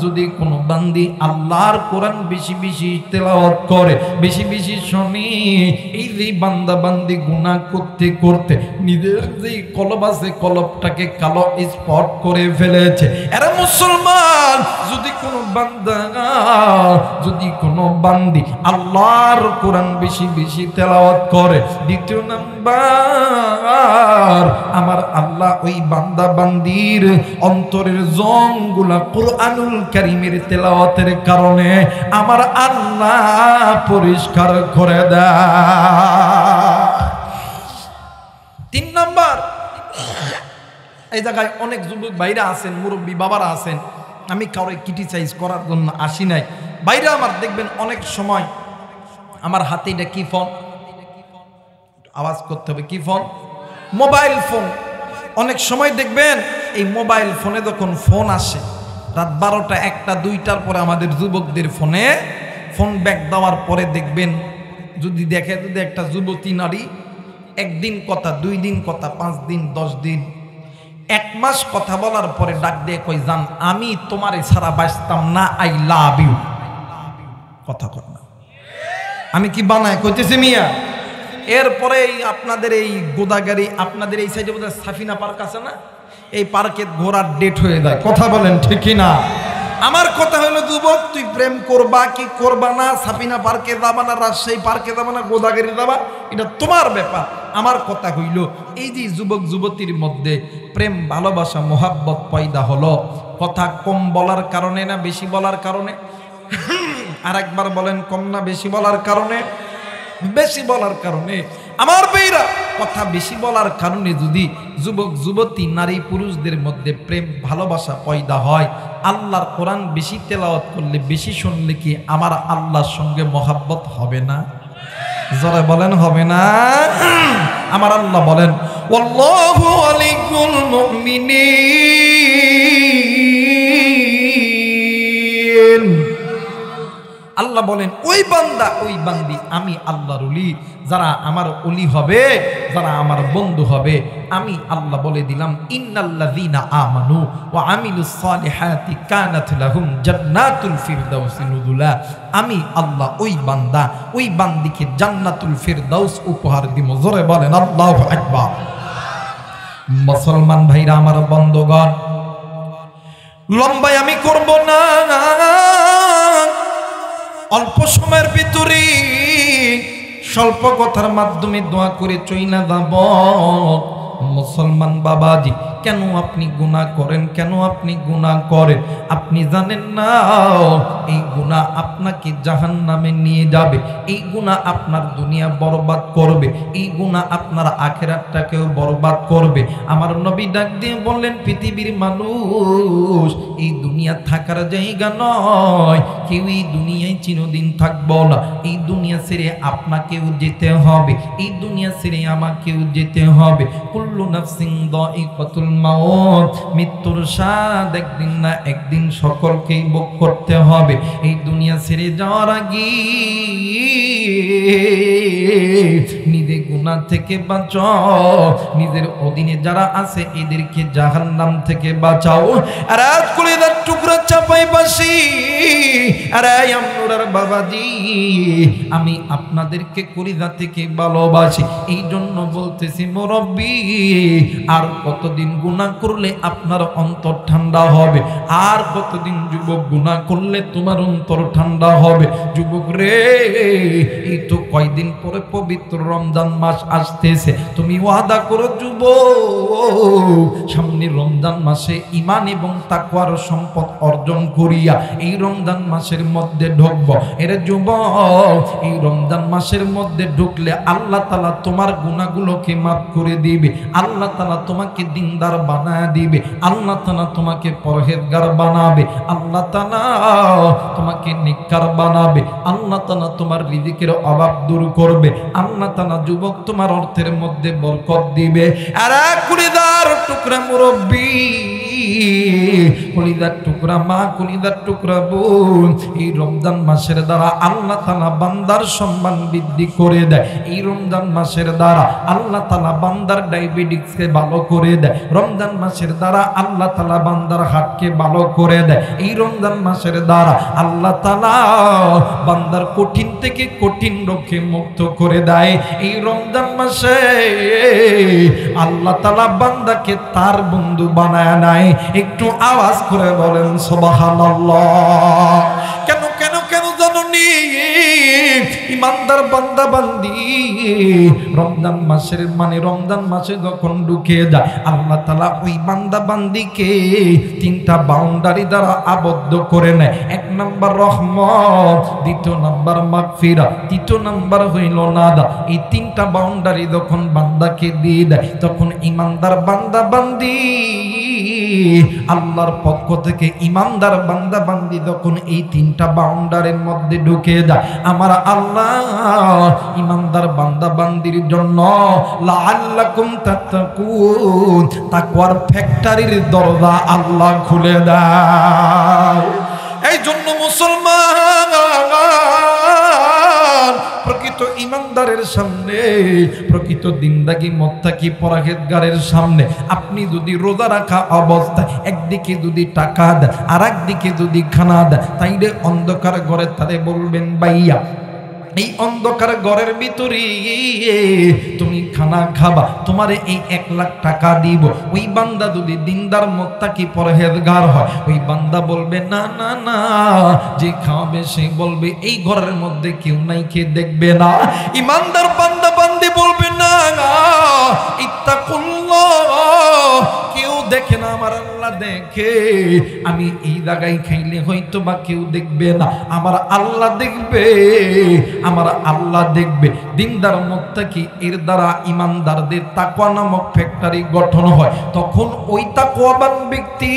যদি কোনো বান্দি আল্লাহর কোরআন বেশি বেশি তেলাওয়াত করে, বেশি বেশি শুনি, এই যে বান্দা বান্দি গুনাহ করতে করতে নিজের যে কলব আছে কলবটাকে কালো স্পট করে ফেলেছে। এরা মুসলমান যদি কোনো বান্দা যদি কোনো বান্দি আল্লাহর কোরআন বেশি বেশি তেলাওয়াত করে, দ্বিতীয় নাম্বার আমার আল্লাহ ওই বান্দা বান্দির অন্তরের জংগুলা কোরআনুল কারীমের তেলাওয়াতের কারণে আমার আল্লাহ পরিষ্কার করে দেয়। 3 নাম্বার, এই জায়গায় অনেক যুবক ভাইরা আছেন, মুরব্বী বাবারা আছেন, আমি কাউরে ক্রিটিসাইজ করার জন্য আসি নাই। বাইরে আমার দেখবেন অনেক সময় আমার হাতে এটা কি ফোন, আওয়াজ করতে হবে, কি ফোন? Mobile phone. অনেক সময় দেখবেন এই মোবাইল ফোনে যখন ফোন আসে রাত 12টা 1টা 2টার পরে আমাদের যুবকদের ফোনে ফোন ব্যাক দেওয়ার পরে দেখবেন যদি দেখে যদি একটা যুবতী নারী একদিন কথা 2 দিন কথা 5 দিন 10 দিন 1 মাস কথা বলার পরে ডাক দিয়ে কই জান আমি তোমারে ছাড়া বাঁচতাম না, আই লাভ ইউ। কথা কর না, আমি কি বানায় কইতেছি মিয়া? এরপরে আপনাদের এই গোদাগাড়ি আপনাদের এই সাইডে বোধহয় সাফিনা পার্ক আছে না, এই পার্কে ঘোরার ডেট হয়ে যায়। কথা বলেন ঠিক না? আমার কথা হলো যুবক, তুই প্রেম করবা কি করবা না, সাফিনা পার্কে যাবা না, রাজশাহী পার্কে যাবা না, গোদাগাড়ি যাবা, এটা তোমার ব্যাপার। আমার কথা হইল এই যে যুবক যুবতীর মধ্যে প্রেম ভালোবাসা মোহাব্বত পয়দা হলো, কথা কম বলার কারণে না বেশি বলার কারণে? আর একবার বলেন, কম না বেশি বলার কারণে? বেশি বলার কারণে। আমার ভাইরা, কথা বেশি বলার কারণে যদি যুবক যুবতী নারী পুরুষদের মধ্যে প্রেম ভালোবাসা পয়দা হয়, আল্লাহর কোরআন বেশি তেলাওয়াত করলে বেশি শুনলে কি আমার আল্লাহর সঙ্গে মহাব্বত হবে না? যারা বলেন হবে না? আমার আল্লাহ বলেন ওয়াল্লাহু ওয়ালিয়ুল মুমিনিন। আল্লাহ বলেন ওই বান্দা ওই বান্দি আমি আল্লাহর ওলি, যারা আমার ওলি হবে, যারা আমার বন্ধু হবে, আমি আল্লাহ বলে দিলাম ইন্নাল্লাযীনা আমানু ওয়া আমিলুস সালিহাতি কানাত লাহুম জান্নাতুল ফিরদাউসি নুজুলা। আমি আল্লাহ ওই বান্দা ওই বান্দিকে জান্নাতুল ফিরদাউস উপহার দিব। জোরে বলেন আল্লাহু আকবার। মুসলমান ভাইরা আমার বন্ধুগণ, লম্বাই আমি করব না, অল্প সময়ের ভিতরে স্বল্প কথার মাধ্যমে দোয়া করে চইলা যাব। মুসলমান বাবাজি, কেন আপনি গুনাহ করেন? কেন আপনি গুনাহ করেন? আপনি জানেন না এই গুনাহ আপনাকে জাহান্নামে নিয়ে যাবে, এই গুনাহ আপনার দুনিয়া বরবাদ করবে, এই গুনাহ আপনার আখিরাতটাকেও বরবাদ করবে। আমার নবী ডাক দিয়ে বললেন, পৃথিবীর মানুষ এই দুনিয়া থাকার জায়গা নয়, কেউ এই দুনিয়ায় চিরদিন থাকবো না, এই দুনিয়া ছেড়ে আপনাকেও যেতে হবে, এই দুনিয়া ছেড়ে আমাকেও যেতে হবে। কুল্লু নাফসিন যায়িকাতুল মাউত, মৃত্যুর স্বাদ একদিন না একদিন সকলকেই ভোগ করতে হবে। এই দুনিয়া ছেড়ে যাওয়ার আগে নিজে গুনাহ থেকে বাঁচাও, নিজের অধীনে যারা আছে এদেরকে জাহান্নাম থেকে বাঁচাও। আর আজ কলিজার টুকরা চাপাই বাসি, আর আমনুরার বাবাজি, আমি আপনাদেরকে কলিজা থেকে ভালোবাসি, এই জন্য বলতেছি মুরব্বি, আর কতদিন গুনাহ করলে আপনার অন্তর ঠান্ডা হবে? আর কতদিন যুবক গুনাহ করলে তোমার অন্তর ঠান্ডা হবে? যুবক রে, এই তো কয়দিন পরে পবিত্র রমজান মাস আসতেছে, তুমি ওয়াদা করো যুবক, সামনে রমজান মাসে ঈমান এবং তাকওয়ার সম্পদ অর্জন করিয়া এই রমজান মাসের মধ্যে ঢুকব। এর যুবক, এই রমজান মাসের মধ্যে ঢুকলে আল্লাহ তাআলা তোমার গুনাহগুলোকে মাফ করে দিবে, আল্লাহ তাআলা তোমাকে দিনদার বানায় দিবে, আল্লাহ তাআলা তোমাকে পরহেজগার বানাবে, আল্লাহ তাআলা তোমাকে নেককার বানাবে, আল্লাহ তাআলা তোমার রিজিকের অভাব দূর করবে, আল্লাহ তাআলা যুবক তোমার অর্থের মধ্যে বরকত দিবে। আর কলিজার টুকরা মুরব্বি, কলিজার টুকরা মা, কলিজার টুকরা বোন, এই রমজান মাসের দ্বারা আল্লাহ তাআলা বান্দার সম্মান বৃদ্ধি করে দেয়, এই রমজান মাসের দ্বারা আল্লাহ তাআলা বান্দার ডায়াবেটিসকে ভালো করে দেয়, রমজান মাসের দ্বারা আল্লাহ তাআলা বান্দার হার্টকে ভালো করে দেয়, এই রমজান মাসের দ্বারা আল্লাহ তাআলা বান্দার কঠিন থেকে কঠিন রোগকে মুক্ত করে দেয়। এই রমজান মাসে আল্লাহ তাআলা বান্দাকে তার বন্ধু বানায় নেয়। একটু আওয়াজ করে বলেন সুবহানাল্লাহ। কেন কেন কেন জানুনি ইমানদার বান্দা বান্দি রমজান মাসের রমজান মাসে যখন ঢুকে যায়, আল্লাহ তাআলা ওই বান্দা বান্দিকে 3টা বাউন্ডারি দ্বারা আবদ্ধ করে নেয়। 1 নাম্বার রহমত, দ্বিতীয় নাম্বার মাগফিরাত, তৃতীয় নাম্বার হইল নাদা। এই তিনটা বাউন্ডারি যখন বান্দাকে দিয়ে দেয় তখন ইমানদার বান্দা বান্দি আল্লাহর পক্ষ থেকে ইমানদার বান্দা বান্দি যখন এই তিনটা বাউন্ডারির মধ্যে ঢুকে যায়, আমার আল্লাহ ইমানদার বান্দা বান্দির জন্য লাআল্লাকুম তাত্তাকুন তাকওয়ার ফ্যাক্টরির দরজা আল্লাহ খুলে দেয়। এই জন্য মুসলমান প্রকৃত ইমানদারের সামনে, প্রকৃত দিনদাগি মুত্তাকি পরহেজগারের সামনে আপনি যদি রোজা রাখা অবস্থায় একদিকে যদি টাকা দেন আর একদিকে যদি খানা দেন, তাইলে অন্ধকার ঘরে তারে বলবেন ভাইয়া এই অন্ধকার ঘরের ভিতরে তুমি খানা খাবা, তোমারে এই 1 লাখ টাকা দিব। ওই বান্দা যদি দিনদার মুত্তাকি পরহেজগার হয়, ওই বান্দা বলবে না না না, যে খাবে সে বলবে এই ঘরের মধ্যে কেউ নাই, কে দেখবে না। ইমানদার বান্দা বান্দি বলবে না না ইত্তাকুল্লাহ, কেউ দেখে না আমার আল্লাহ দেখে, আমি এই জায়গায় খাইলে হয়তো বা কেউ দেখবে না, আমার আল্লাহ দেখবে, আমার আল্লাহ দেখবে। দিনদার মুত্তাকি এর দ্বারা ইমানদারদের তাকওয়া নামক ফ্যাক্টরি গঠন হয়। তখন ওই তাকওয়াবান ব্যক্তি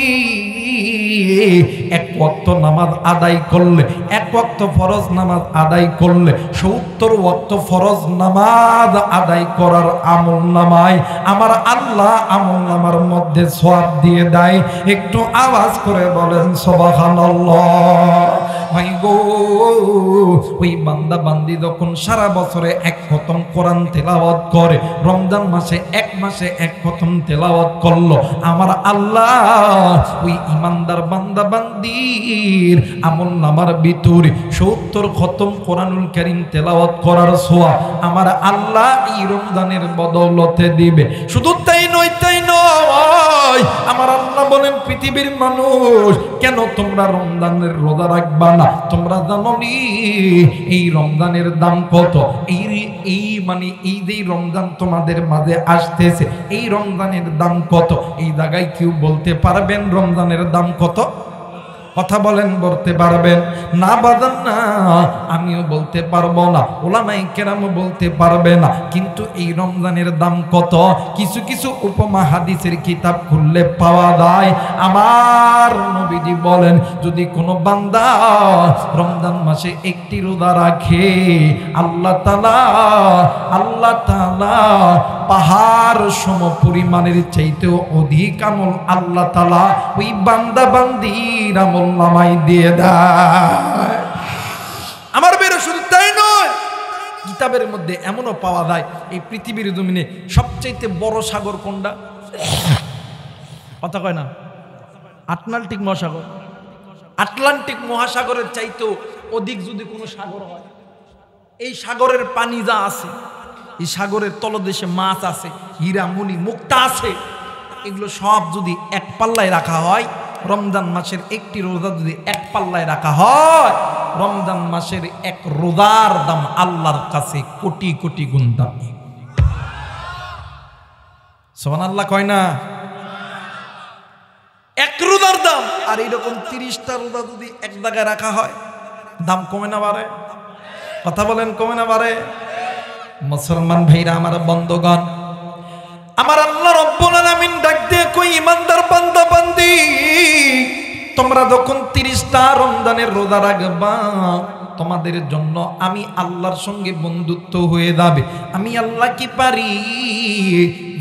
1 ওয়াক্ত নামাজ আদায় করলে, 1 ওয়াক্ত ফরজ নামাজ আদায় করলে 70 ওয়াক্ত ফরজ নামাজ আদায় করার আমল নামায় আমার আল্লাহ আমল নামার মধ্যে সওয়াব দিয়ে দেয়। একটু আওয়াজ করে বলেন সুবহানাল্লাহ। ভাই গো, ওই বান্দা বান্দি যখন সারা বছরে 1 খতম কোরআন তেলাওয়াত করে, রমজান মাসে 1 মাসে 1 খতম তেলাওয়াত করলো, আমার আল্লাহ ওই ইমানদার বান্দা বান্দির আমল নামার ভিতরে 70 খতম কোরআনুল কারীম তেলাওয়াত করার সওয়াব আমার আল্লাহ এই রমজানের বদৌলতে দিবে। শুধু তাই নয়, তাই নয়, আমার আল্লাহ বলেন পৃথিবীর মানুষ কেন তোমরা রমজানের রোজা রাখবা না? তোমরা জানো নি এই রমজানের দাম কত? এই মানে এই যে রমজান তোমাদের মাঝে আসতেছে, এই রমজানের দাম কত? এই জায়গায় কেউ বলতে পারবেন রমজানের দাম কত? কথা বলেন, বলতে পারবেন? না বাজান না, আমিও বলতে পারবো না, উলামায়ে কেরামও বলতে পারবে না। কিন্তু এই রমজানের দাম কত কিছু কিছু উপমা হাদিসের কিতাব খুললে পাওয়া যায়। আমার নবীজি বলেন, যদি কোনো বান্দা রমজান মাসে 1টি রোজা রাখে, আল্লাহ তাআলা পাহাড় সম পরিমাণের চাইতেও অধিক আমল আল্লাহ তাআলা ওই বান্দা বান্দির আমল নামায় দিয়ে দেয়। আমার বেরো শুধু তাই নয়, কিতাবের মধ্যে এমনও পাওয়া যায় এই পৃথিবীর জমিনে সবচাইতে বড় সাগর কোনটা? কথা কয় না? আটলান্টিক মহাসাগর। আটলান্টিক মহাসাগরের চাইতেও অধিক যদি কোনো সাগর হয়, এই সাগরের পানি যা আছে, এই সাগরের তলদেশে মাছ আছে, হীরা মণি মুক্তা আছে, এগুলো সব যদি 1 পাল্লায় রাখা হয়, রমজান মাসের 1টি রোজা যদি 1 পাল্লায় রাখা হয়, রমজান মাসের 1 রোজার দাম আল্লাহর কাছে কোটি কোটি গুণ দামি। সুবহানাল্লাহ কয় না? 1 রোজার দাম। আর এইরকম 30টা রোজা যদি 1 জায়গায় রাখা হয়, দাম কমে না বাড়ে? কথা বলেন, কমে না বাড়ে? মুসলমান ভাইরা আমার, বন্ধুগণ আমার, আল্লাহ রব্বুল আলামিন ডাক দিয়ে কই, ইমানদার বান্দা বান্দি তোমরা যখন 30টা রমজানের রোজা রাখবা, তোমাদের জন্য আমি আল্লাহর সঙ্গে বন্ধুত্ব হয়ে যাবে। আমি আল্লাহ কি পারি,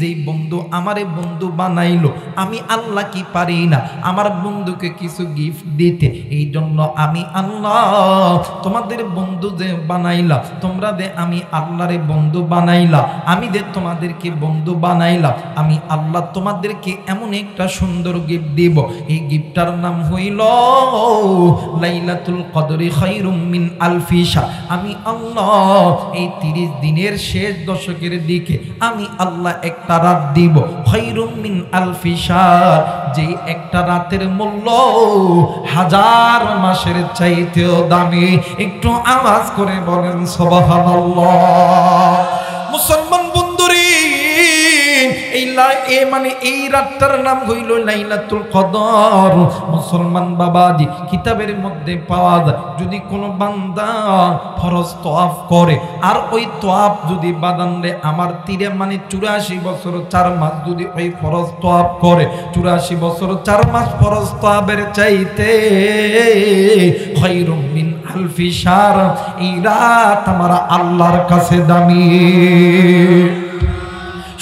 যেই বন্ধু আমারে বন্ধু বানাইলো, আমি আল্লাহ কি পারি না আমার বন্ধুকে কিছু গিফট দিতে? এই জন্য আমি আল্লাহ তোমাদের বন্ধু যে বানাইলা, তোমরা দে আমি আল্লাহরে বন্ধু বানাইলা, আমি দে তোমাদেরকে বন্ধু বানাইলা, আমি আল্লাহ তোমাদেরকে এমন একটা সুন্দর গিফট দিব। এই গিফটটার নাম হইল লাইলাতুল কদরি খায়রুম মিন আলফি শাহর। আমি আল্লাহ এই 30 দিনের শেষ দশকের দিকে আমি আল্লাহ একটা রাত দিব, খায়রুম মিন আলফি শাহর, যে একটা রাতের মূল্য 1000 মাসের চাইতেও দামি। একটু আওয়াজ করে বলেন সুবহানাল্লাহ। মুসলমান বন্ধুরি, এই মানে এই রাতটার নাম হইল লাইলাতুল কদর। মুসলমান বাবাজি, কিতাবের মধ্যে পাওয়া যায় যদি কোনো বান্দা ফরজ তওয়াফ করে আর ওই তওয়াফ যদি বাদানরে আমার তীরে মানে 84 বছর 4 মাস যদি ওই ফরজ তওয়াফ করে, 84 বছর 4 মাস ফরজ তওয়াফের চাইতে খায়রুম মিন আলফি শাহর, এই রাত আমার আল্লাহর কাছে দামি।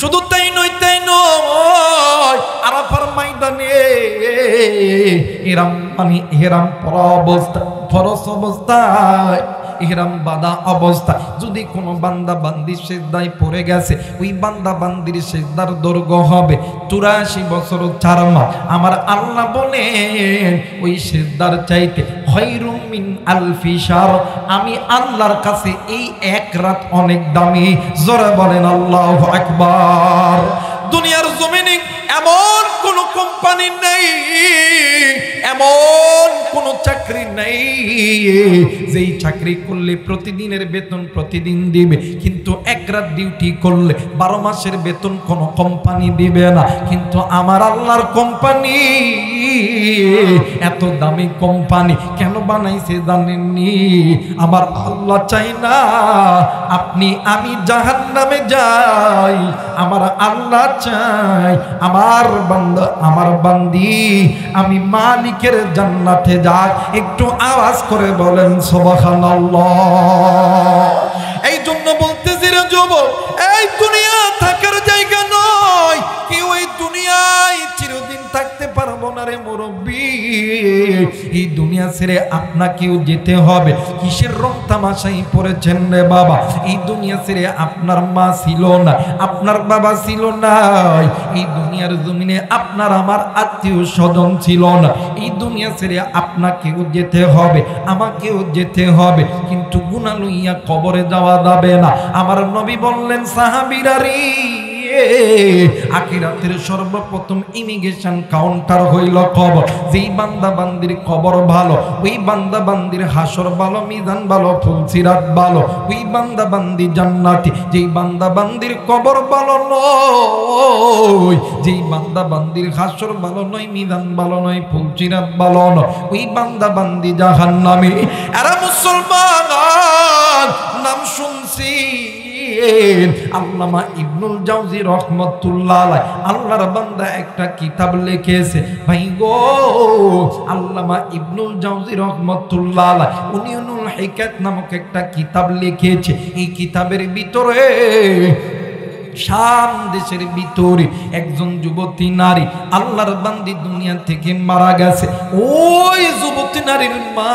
শুধু তাই নয়, আরাফার ময়দানে ইহরাম পরা অবস্থা, ফরজ অবস্থায় ইহরাম বাঁধা অবস্থা যদি কোনো বান্দা বান্দি সিজদায় পড়ে গেছে, ওই বান্দা বান্দির সিজদার দৈর্ঘ্য হবে 84 বছর 4 মাস। আমার আল্লাহ বলেন ওই সিজদার চাইতে খায়রুম মিন আলফি শাহর, আমি আল্লাহর কাছে এই এক রাত অনেক দামি। জোরে বলেন আল্লাহু আকবার। দুনিয়ার জমিনে এমন কোন কোম্পানি নেই, এমন কোন চাকরি নেই যেই চাকরি করলে প্রতিদিনের বেতন প্রতিদিন দিবে, কিন্তু এক রাত ডিউটি করলে 12 মাসের বেতন কোন কোম্পানি দিবে না। কিন্তু আমার আল্লাহর কোম্পানি এত দামি কোম্পানি কেন বানাইছে জানেননি? আমার আল্লাহ চাই না আপনি আমি জাহান্নামে যাই, আমার আল্লাহ চাই আমার বান্দা আমার বান্দি আমি মালিকের জান্নাতে যাই। একটু আওয়াজ করে বলেন সুবহানাল্লাহ। এই জন্য বলতেছি রে যুবক, এই দুনিয়া থাকার জায়গা নয়, কেউ এই দুনিয়ায় চিরদিন থাকতে পারবো না রে মুরব্বী। এই দুনিয়া ছেড়ে আপনাকেও যেতে হবে। কিসের রং তামাশাই পড়েছেন রে বাবা? এই দুনিয়া ছেড়ে আপনার মা ছিল না, আপনার বাবা ছিল না, এই দুনিয়ার জমিনে আপনার আমার আত্মীয় স্বজন ছিল না। এই দুনিয়া ছেড়ে আপনাকেও যেতে হবে, আমাকেও যেতে হবে, কিন্তু গুনাহ লইয়া কবরে যাওয়া যাবে না। আমার নবী বললেন সাহাবীরা রে, আখিরাতের সর্বপ্রথম ইমিগ্রেশন কাউন্টার হইল কবর। যেই বান্দা বান্দির কবর ভালো, ওই বান্দা বান্দির হাসর ভালো, মিজান ভালো, ফুলসিরাত ভালো, ওই বান্দা বান্দি জান্নাতি। যেই বান্দা বান্দির কবর ভালো নয়, যেই বান্দা বান্দির হাসর ভালো নয়, মিজান ভালো নয়, ফুলসিরাত ভালো নয়, ওই বান্দা বান্দি জাহান্নামী। এরা মুসলমান নাম শুনছি আল্লামা ইবনুল জাওজি রহমাতুল্লাহ আলাইহি, আল্লাহর বান্দা একটা কিতাব লিখেছে ভাই গো। আল্লামা ইবনুল জাওজি রহমাতুল্লাহ আলাইহি উনিউনুল হিকায়াত নামক একটা কিতাব লিখেছে। এই কিতাবের ভিতরে শাম দেশের ভিতরে একজন যুবতী নারী আল্লাহর বান্দি দুনিয়া থেকে মারা গেছে। ওই যুবতী নারীর মা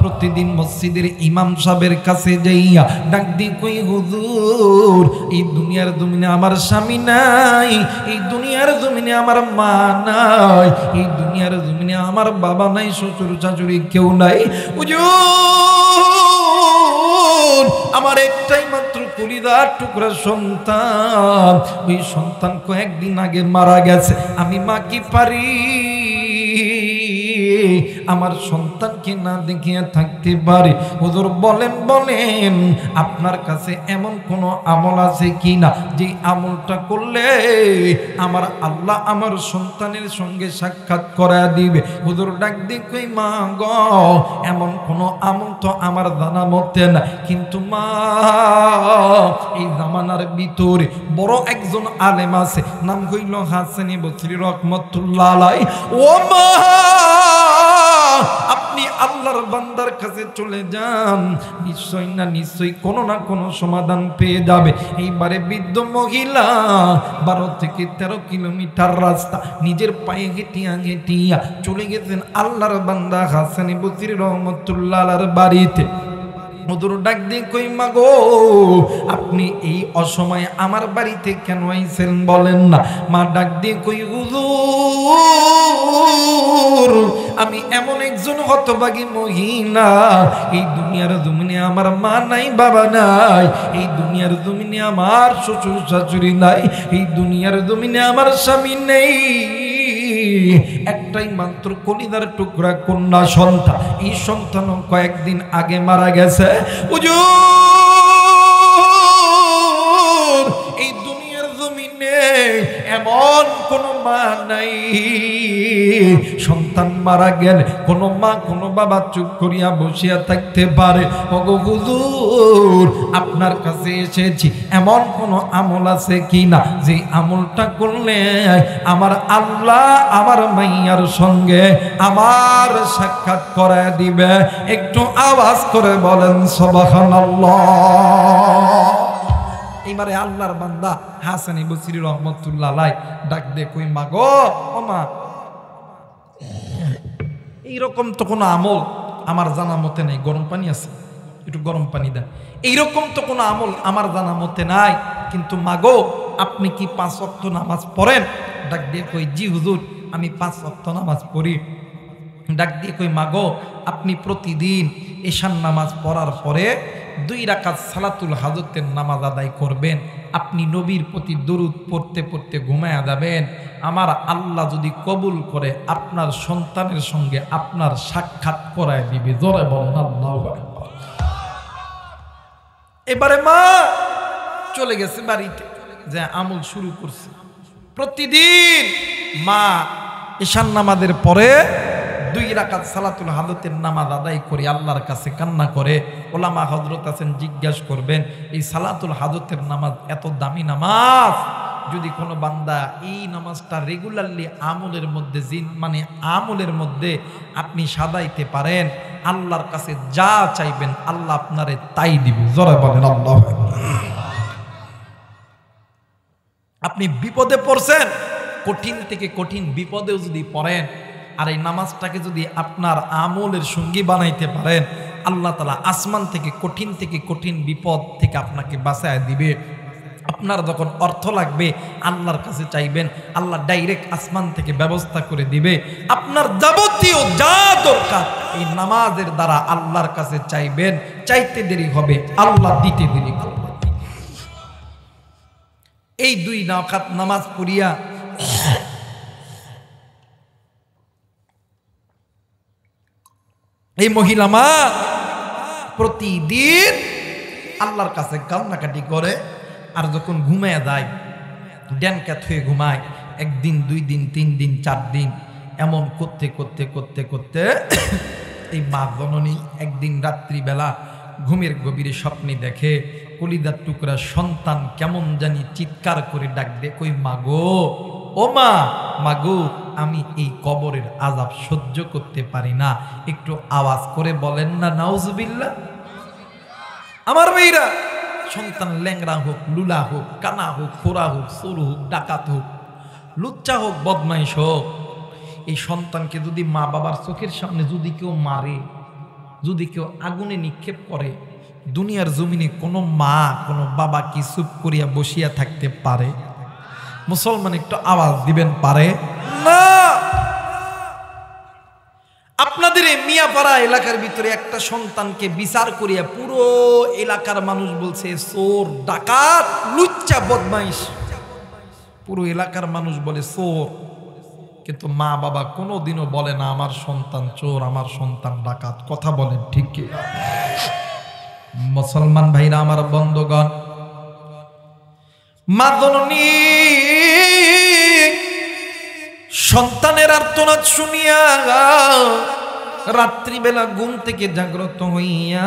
প্রতিদিন মসজিদের ইমাম সাহেবের কাছে যাইয়া ডাক দিয়ে কই, হুজুর এই দুনিয়ার জমিনে আমার স্বামী নাই, এই দুনিয়ার জমিনে আমার মা নাই, এই দুনিয়ার জমিনে আমার বাবা নাই, শ্বশুর শাশুড়ি কেউ নাই। হুজুর আমার একটাই মাত্র কলিজার টুকরা সন্তান, ওই সন্তান কয়েকদিন আগে মারা গেছে। আমি মা কি পারি আমার সন্তানকে না দেখিয়া থাকতে পারি? হুজুর বলেন আপনার কাছে এমন কোন আমল আছে কিনা যে আমলটা করলে আমার আল্লাহ আমার সন্তানের সঙ্গে সাক্ষাৎ করায় দিবে? হুজুর ডাক দিয়ে কই, মা গো এমন কোন আমল তো আমার জানা মতে না, কিন্তু মা এই জামানার ভিতরে বড় একজন আলেম আছে, নাম হইল হাসানী বসরি রহমাতুল্লাহ আলাইহি। ও মা আপনি আল্লাহর বান্দার কাছে চলে যান, নিশ্চয় না নিশ্চয়ই কোনো না কোনো সমাধান পেয়ে যাবে। এইবারে বৃদ্ধ মহিলা 12 থেকে 13 কিলোমিটার রাস্তা নিজের পায়ে হেঁটিয়া চলে গেছেন আল্লাহর বান্দা হাসানী বসরি রহমাতুল্লাহ আলাইহির বাড়িতে। হুজুর ডাক দিয়ে কই, মা গো আপনি এই অসময়ে আমার বাড়িতে কেন আইছেন বলেন না? মা ডাক দিয়ে কই, হুজুর আমি এমন একজন হতভাগী মহিলা, এই দুনিয়ার জমিনে আমার মা নাই, বাবা নাই, এই দুনিয়ার জমিনে আমার শ্বশুর শাশুড়ি নাই, এই দুনিয়ার জমিনে আমার স্বামী নেই, একটাই মাত্র কলিজার টুকরা কন্যা সন্তান, এই সন্তান কয়েকদিন আগে মারা গেছে। হুজুর এই দুনিয়ার জমিনে এমন কোন মা নাই সন্তান মারা গেলে কোন মা কোন বাবা চুপ করিয়া বসিয়া থাকতে পারে। ওগো হুজুর আপনার কাছে এসেছি, এমন কোন আমল আছে কিনা যে আমলটা করলে আমার আল্লাহ আমার মাইয়ার সঙ্গে আমার সাক্ষাৎ করায় দিবে? একটু আওয়াজ করে বলেন সুবহানাল্লাহ। এইবারে আল্লাহর বান্দা হাসানী বসরি রহমতুল্লাহ আলাইহি ডাক দিয়ে কই মা গো, ও মা, এইরকম তো কোনো আমল আমার জানা মতে নেই। গরম পানি আছে, একটু গরম পানি দেন। এইরকম তো কোনো আমল আমার জানা মতে নাই, কিন্তু মা গো আপনি কি 5 ওয়াক্ত নামাজ পড়েন? ডাক দিয়ে কই জি হুজুর আমি 5 ওয়াক্ত নামাজ পড়ি। ডাক দিয়ে কই মা গো আপনি প্রতিদিন এশার নামাজ পড়ার পরে 2 রাকাত সালাতুল হাজতের নামাজ আদায় করবেন। আপনি নবীর প্রতি দরুদ পড়তে পড়তে ঘুমায়া যাবেন। আমার আল্লাহ যদি কবুল করে আপনার সন্তানের সঙ্গে আপনার সাক্ষাৎ করায় দিবে। জোরে বলেন আল্লাহু আকবার। এবারে মা চলে গেছে বাড়িতে, যে আমল শুরু করছে। প্রতিদিন মা এশার নামাজের পরে 2 রাকাত সালাতুল হাজতের নামাজ আদায় করে আল্লাহর কাছে কান্না করে। ওলামা হযরত আছেন, জিজ্ঞাসা করবেন এই সালাতুল হাজতের নামাজ এত দামি নামাজ, যদি কোনো বান্দা এই নামাজটা রেগুলারলি আমলের মধ্যে আমলের মধ্যে আপনি সাজাইতে পারেন, আল্লাহর কাছে যা চাইবেন আল্লাহ আপনারে তাই দিবে। জোরে বলেন আল্লাহু আকবার। আপনি বিপদে পড়ছেন, কঠিন থেকে কঠিন বিপদেও যদি পড়েন আর এই নামাজটাকে যদি আপনার আমলের সঙ্গী বানাইতে পারেন, আল্লাহ তাআলা আসমান থেকে কঠিন বিপদ থেকে আপনাকে বাঁচায় দিবে। আপনার যখন অর্থ লাগবে আল্লাহর কাছে চাইবেন, আল্লাহ ডাইরেক্ট আসমান থেকে ব্যবস্থা করে দিবে। আপনার যাবতীয় যা দরকার এই নামাজের দ্বারা আল্লাহর কাছে চাইবেন, চাইতে দেরি হবে আল্লাহ দিতে দেরি করবে। এই 2 রাকাত নামাজ পড়িয়া এই মহিলা মা প্রতিদিন আল্লাহর কাছে কান্নাকাটি করে, আর যখন ঘুমায় যায় ড্যানকাত হয়ে ঘুমায়। 1 দিন 2 দিন 3 দিন 4 দিন এমন করতে করতে করতে করতে এই মা জননী একদিন রাত্রিবেলা ঘুমের গভীরে স্বপ্নে দেখে কলিজার টুকরা সন্তান কেমন জানি চিৎকার করে ডাক দেয়, কই মাগো, ও মা, মাগো আমি এই কবরের আযাব সহ্য করতে পারি না। একটু আওয়াজ করে বলেন না নাউজুবিল্লাহ। আমার মেয়েরা, সন্তান ল্যাংড়া হোক, লুলা হোক, কানা হোক, খোরা হোক, চোর হোক, ডাকাত হোক, লুচ্চা হোক, বদমাইশ হোক, এই সন্তানকে যদি মা বাবার চোখের সামনে যদি কেউ মারে, যদি কেউ আগুনে নিক্ষেপ করে, দুনিয়ার জমিনে কোনো মা কোনো বাবা কি চুপ করিয়া বসিয়া থাকতে পারে? মুসলমান একটু আওয়াজ দিবেন পারে না? আপনাদের এই মিয়াপাড়া এলাকার ভিতরে একটা সন্তানকে বিচার করিয়া পুরো এলাকার মানুষ বলছে চোর, ডাকাত, লুচ্চা, বদমাইশ। পুরো এলাকার মানুষ বলে চোর, কিন্তু মা বাবা কোনোদিনও বলে না আমার সন্তান চোর, আমার সন্তান ডাকাত। কথা বলেন ঠিক কি? মুসলমান ভাইরা আমার, বন্ধুগণ, মা জননী সন্তানের আর্তনাদ শুনিয়া রাত্রিবেলা ঘুম থেকে জাগ্রত হইয়া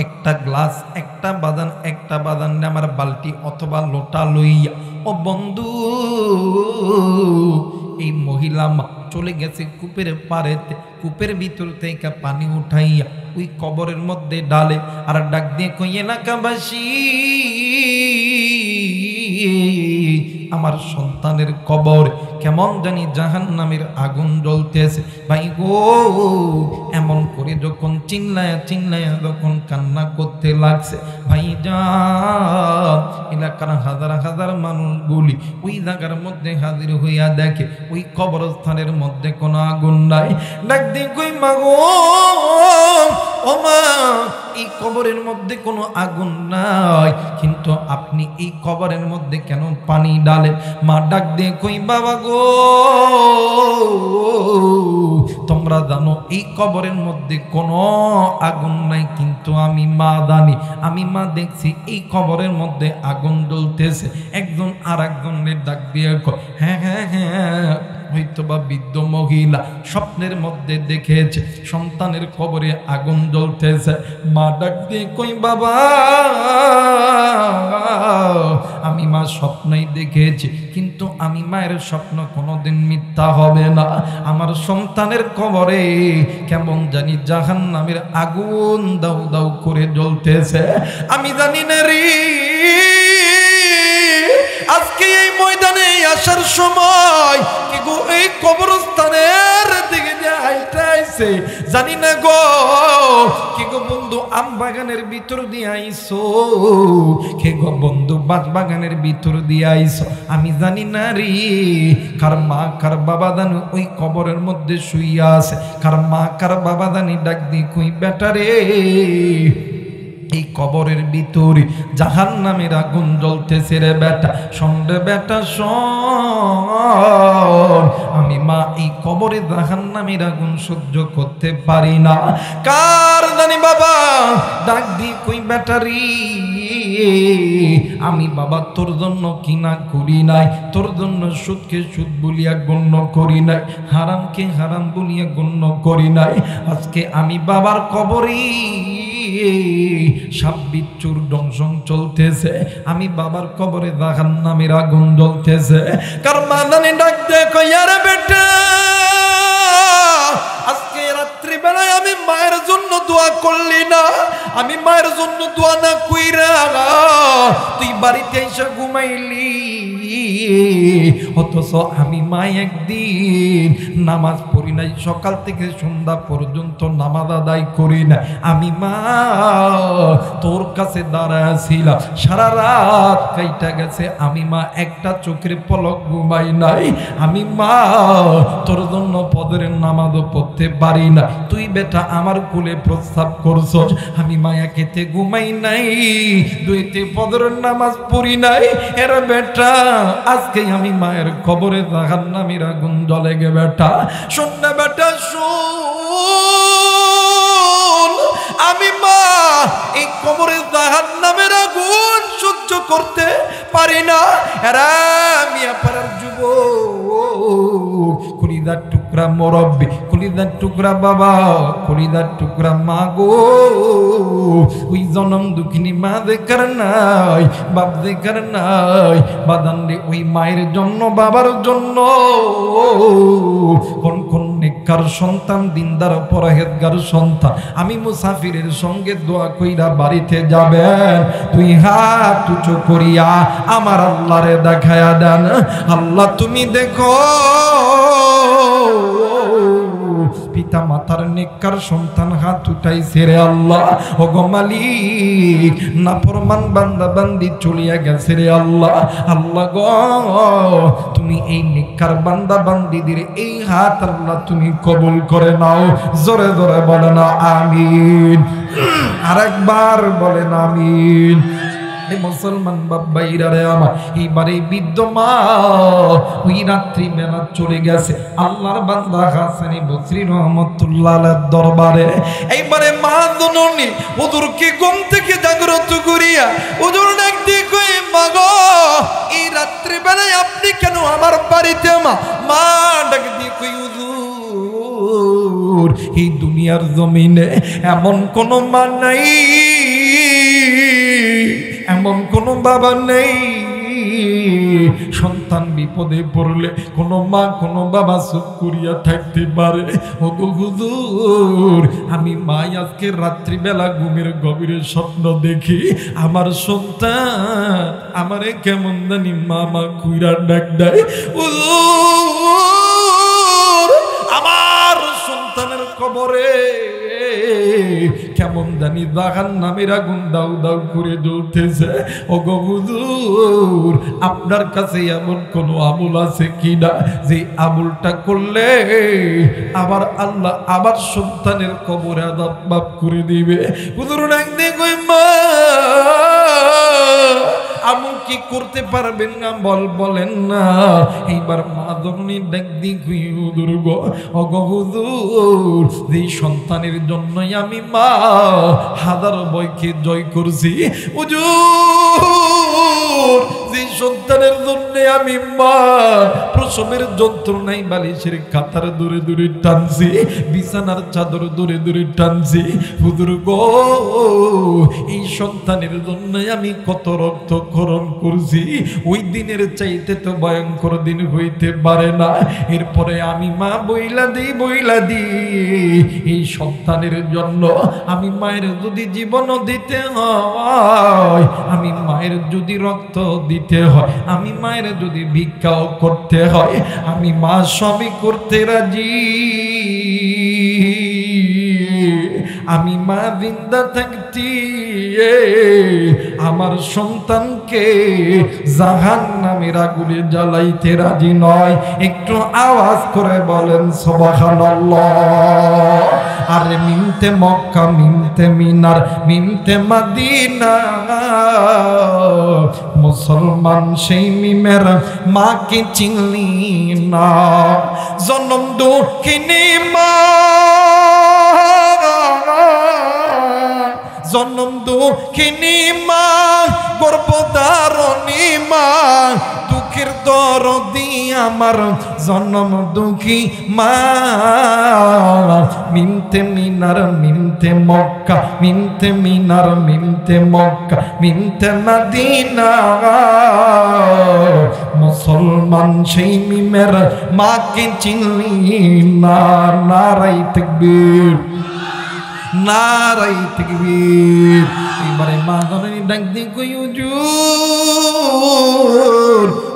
একটা গ্লাস, একটা বাদান আমার বালতি অথবা লোটা লইয়া, ও বন্ধু, এই মহিলা চলে গেছে কূপের পাড়েতে, কূপের ভিতর থেকে পানি উঠাইয়া ওই কবরের মধ্যে ডালে, আর ডাক দিয়ে কই এলাকাবাসী, আমার সন্তানের কবর কেমন জানি জাহান্নামের আগুন জ্বলতেছে। ভাই গো, এমন করে যখন চিল্লায়া চিল্লায়া যখন কান্না করতে লাগছে, ভাই যান, এলাকার হাজার হাজার মানুষগুলি ওই জায়গার মধ্যে হাজির হইয়া দেখে ওই কবরস্থানের মধ্যে কোনো আগুন নাই। ডাক দিয়ে কই মা গো, ও মা, এই কবরের মধ্যে কোনো আগুন নাই, কিন্তু আপনি এই কবরের মধ্যে কেন পানি ডালেন? মা ডাক দিয়ে কই বাবা গো, তোমরা জানো এই কবরের মধ্যে কোনো আগুন নাই, কিন্তু কিন্তু আমি মা জানি, আমি মা দেখছি এই কবরের মধ্যে আগুন জ্বলতেছে। একজন আর একজনের ডাক দিয়ে কয়, হ্যাঁ হ্যাঁ হ্যাঁ, হয়তোবা বৃদ্ধ মহিলা স্বপ্নের মধ্যে দেখেছে সন্তানের কবরে আগুন জ্বলতেছে। মা ডাক দিয়ে কই, বাবা আমি মা স্বপ্নই দেখেছি, কিন্তু আমি মায়ের স্বপ্ন কোনোদিন মিথ্যা হবে না। আমার সন্তানের কবরে কেমন জানি জাহান্নামের আগুন দাউ দাউ করে জ্বলতেছে। আমি জানি না রে, আজকে এই ময়দানে আসার সময় কি গো এই কবরস্থানের দিকে যাইতেছে জানি না গো, কি গো বন্ধু আম বাগানের ভিতর দিয়ে আইছো, কে গো বন্ধু বাঁশ বাগানের ভিতর দিয়ে আইছো, আমি জানি না রে। কার মা কার বাবা জানি ওই কবরের মধ্যে শুইয়া আছে, কার মা কার বাবা জানি ডাক দিয়ে কই, বেটা রে এই কবরের ভিতরে জাহান্নামের আগুন জ্বলতেছে রে বেটা, শোন রে বেটা শোন, আমি মা এই কবরে জাহান্নামের আগুন সহ্য করতে পারি না। কার জানি বাবা ডাক দি কই, বেটা রে আমি বাবা তোর জন্য কিনা করি নাই, তোর জন্য সুদকে সুদ বলিয়া গণ্য করি নাই, হারামকে হারাম বলিয়া গণ্য করি নাই। আজকে আমি বাবার কবরে সাপ বিচ্ছুর দংশন চলতেছে, আমি বাবার কবরে জাহান্নামের আগুন জ্বলতেছে। কার মাদানি ডাক দে কই, আরে বেটা আজকে রাত্রি বেলায় আমি মায়ের জন্য দোয়া করলি না, আমি মায়ের জন্য দোয়া না কইরা তুই বাড়িতে এসে ঘুমাইলি, অথচ আমি মা একদিন নামাজ পড়ি নাই, সকাল থেকে সন্ধ্যা পর্যন্ত নামাজ আদায় করি না, আমি মা তোর কাছে দাঁড়ায় ছিলাম, সারা রাত কাইটা গেছে, আমি মা একটা চোখের পলক ঘুমাই নাই, আমি মা তোর জন্য পদরের নামাজও পড়তে পারি না, তুই বেটা আমার কোলে প্রস্তাব করছস, আমি মায়া খেতে ঘুমাই নাই, দুইতে পদরের নামাজ পড়ি নাই, এর বেটা আজকে আমি মায়ের কবরে জাহান্নামের আগুন জ্বলে গে বেটা, শোন না বেটা শোন, আমি মা এই কবরে জাহান্নামের আগুন সহ্য করতে পারি না। এরা মিয়া পাড়ার যুবক, কলিজার টুকরা মুরব্বি, কলিজার টুকরা বাবা, কলিজার টুকরা মা গো, ওই জনম দুঃখিনী মা দেখার নাই, বাপ দেখার নাই, বাদান রে ওই মায়ের জন্য বাবার জন্য কোন কোন নেককার সন্তান, দিনদার পরহেজগার সন্তান আমি মুসাফিরের সঙ্গে দোয়া কইরা বাড়িতে যাবেন, তুই হাত উঁচু করিয়া আমার আল্লাহরে দেখায়া দেন, আল্লাহ তুমি দেখো পিতা মাতার নেককার সন্তান হাত উঠাইছে রে আল্লাহ, ও গো মালিক নাফরমান বান্দা বান্দি চলিয়া গেছে রে আল্লাহ, আল্লাহ গো তুমি এই নেককার বান্দা বান্দিদের এই হাত আল্লাহ তুমি কবুল করে নাও, জোরে জোরে বলেন আমিন, আরেকবার বলেন আমিন। মুসলমান বাবাইরা রে আমার, এইবারে বৃদ্ধ মা ওই রাত্রি বেলা চলে গেছে আল্লাহর বান্দা হাসানি বসরি রহমাতুল্লাহ আলাইহির দরবারে। এইবারে মা জননী হুজুরকে ঘুম থেকে জাগ্রত করিয়া হুজুর ডাক দিয়ে কই, মা গো এই রাত্রি বেলায় আপনি কেন আমার বাড়িতে? মা ডাক দিয়ে কই, হুজুর এই দুনিয়ার জমিনে এমন কোন মা নাই, এমন কোন বাবা নেই সন্তান বিপদে পড়লে কোনো মা কোনো বাবা চুপ করিয়া থাকতে পারে। ও গো হুজুর আমি মা আজকে রাত্রিবেলা ঘুমের গভীরে স্বপ্ন দেখি আমার সন্তান আমারে কেমন জানি মা মা কুইরা ডাক দেয়, হুজুর আমার সন্তানের কবরে কেমন জানি জাহান্নামের আগুন দাউ দাউ করে জ্বলতেছে। ও গো হুজুর আপনার কাছে এমন কোন আমল আছে কিনা যে আমলটা করলে আবার আল্লাহ আবার সন্তানের কবরে আযাব মাফ করে দিবে? হুজুর ডাক দিয়ে কই, মা আমল কি করতে পারবেন না? বলেন না। এইবার মা যখনই ডাক দি হুজুর গো, ওগো হুজুর, এই সন্তানের জন্যই আমি মা হাজার ভয়কে জয় করছি। হুজুর, যে সন্তানের জন্য আমি মা প্রসবের যন্ত্রণায় বালিশের কাতার দূরে দূরে টানছি, বিছানার চাদর দূরে দূরে টানছি। হুজুর গো, এই সন্তানের জন্য আমি কত রক্তক্ষরণ করছি, ওই দিনের চাইতে তো ভয়ঙ্কর দিন হইতে পারে না। এরপরে আমি মা বইলা দিই এই সন্তানের জন্য। আমি মায়ের যদি জীবন দিতে হয়, আমি মায়ের যদি রক্ত দিতে হয়, আমি মায়ের যদি ভিক্ষাও করতে হয়, আমি মা সবই করতে রাজি। আমি মা জিন্দা থাকতি আমার সন্তানকে জাহান্নামের আগুনে জ্বালাইতে রাজি নয়। একটু আওয়াজ করে বলেন সুবহানাল্লাহ। আরে মিনতে মক্কা, মিনতে মিনার, মিনতে মদিনা, মুসলমান সেই মিমের মাকে চিনলি না। জনম দুঃখিনী মা, জনম দুঃখিনী মা, গর্ভধারণী মা, দুঃখের দরদি আমার জনম দুঃখী মা। মিনতে মিনার, মিনতে মক্কা, মিনতে মিনার, মিনতে মক্কা, মিনতে মদিনা, মুসলমান সেই মিমের মাকে চিনলি না। নারাই তাকবীর, নারাই তাকবীর। এবারে মা জননী ডাক দিয়ে কই, হুজুর,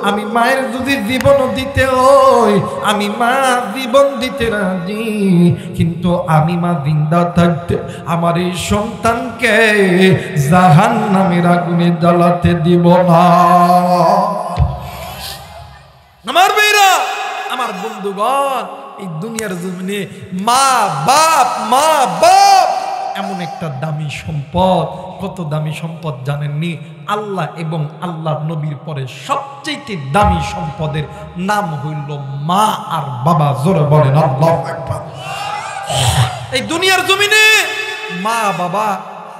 আমি মায়ের যদি জীবন দিতে হয়, আমি মা জীবন দিতে রাজি, কিন্তু আমি মা জিন্দা থাকতে আমার এই সন্তানকে জাহান্নামের আগুনে জ্বালাতে দিব না। আমার ভাইরা, আমার বন্ধুগণ, এই দুনিয়ার জমিনে মা বাপ এমন একটা দামি সম্পদ। কত দামি সম্পদ জানেননি? আল্লাহ এবং আল্লাহর নবীর পরে সবচেয়ে দামি সম্পদের নাম হইল মা আর বাবা। জোরে বলেন আল্লাহু আকবার। এই দুনিয়ার জমিনে মা বাবা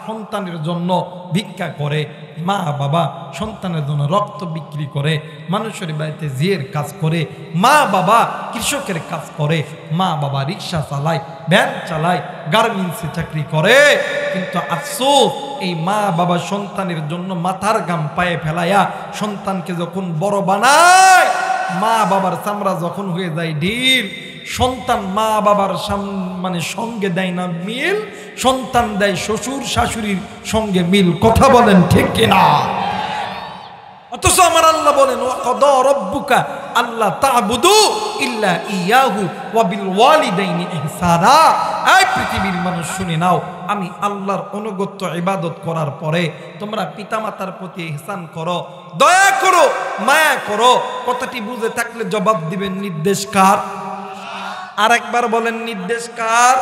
সন্তানের জন্য ভিক্ষা করে, মা বাবা সন্তানের জন্য রক্ত বিক্রি করে, মানুষের বাড়িতে জিয়ের কাজ করে, মা বাবা কৃষকের কাজ করে, মা বাবা রিক্সা চালায়, ভ্যান চালায়, গার্মেন্টসে চাকরি করে। কিন্তু আফসোস, এই মা বাবা সন্তানের জন্য মাথার ঘাম পায়ে ফেলাইয়া সন্তানকে যখন বড় বানায়, মা বাবার চামড়া যখন হয়ে যায় ঢিল, সন্তান মা বাবার সঙ্গে দেয় না মিল, সন্তান দেয় শ্বশুর শাশুড়ির সঙ্গে মিল। কথা বলেন ঠিক কিনা? অথচ আমার আল্লাহ বলেন, ওয়াকাদা রাব্বুকা আল্লা তা'বুদু ইল্লা ইয়াহু ওয়া বিল ওয়ালিদাইনি ইহসানা। এই পৃথিবীর মানুষ শুনে নাও, আমি আল্লাহর অনুগত্য ইবাদত করার পরে তোমরা পিতামাতার প্রতি ইহসান করো, দয়া করো, মায়া করো। কথাটি বুঝে থাকলে জবাব দিবেন, নির্দেশ কার? আর একবার বলেন, নির্দেশ কার?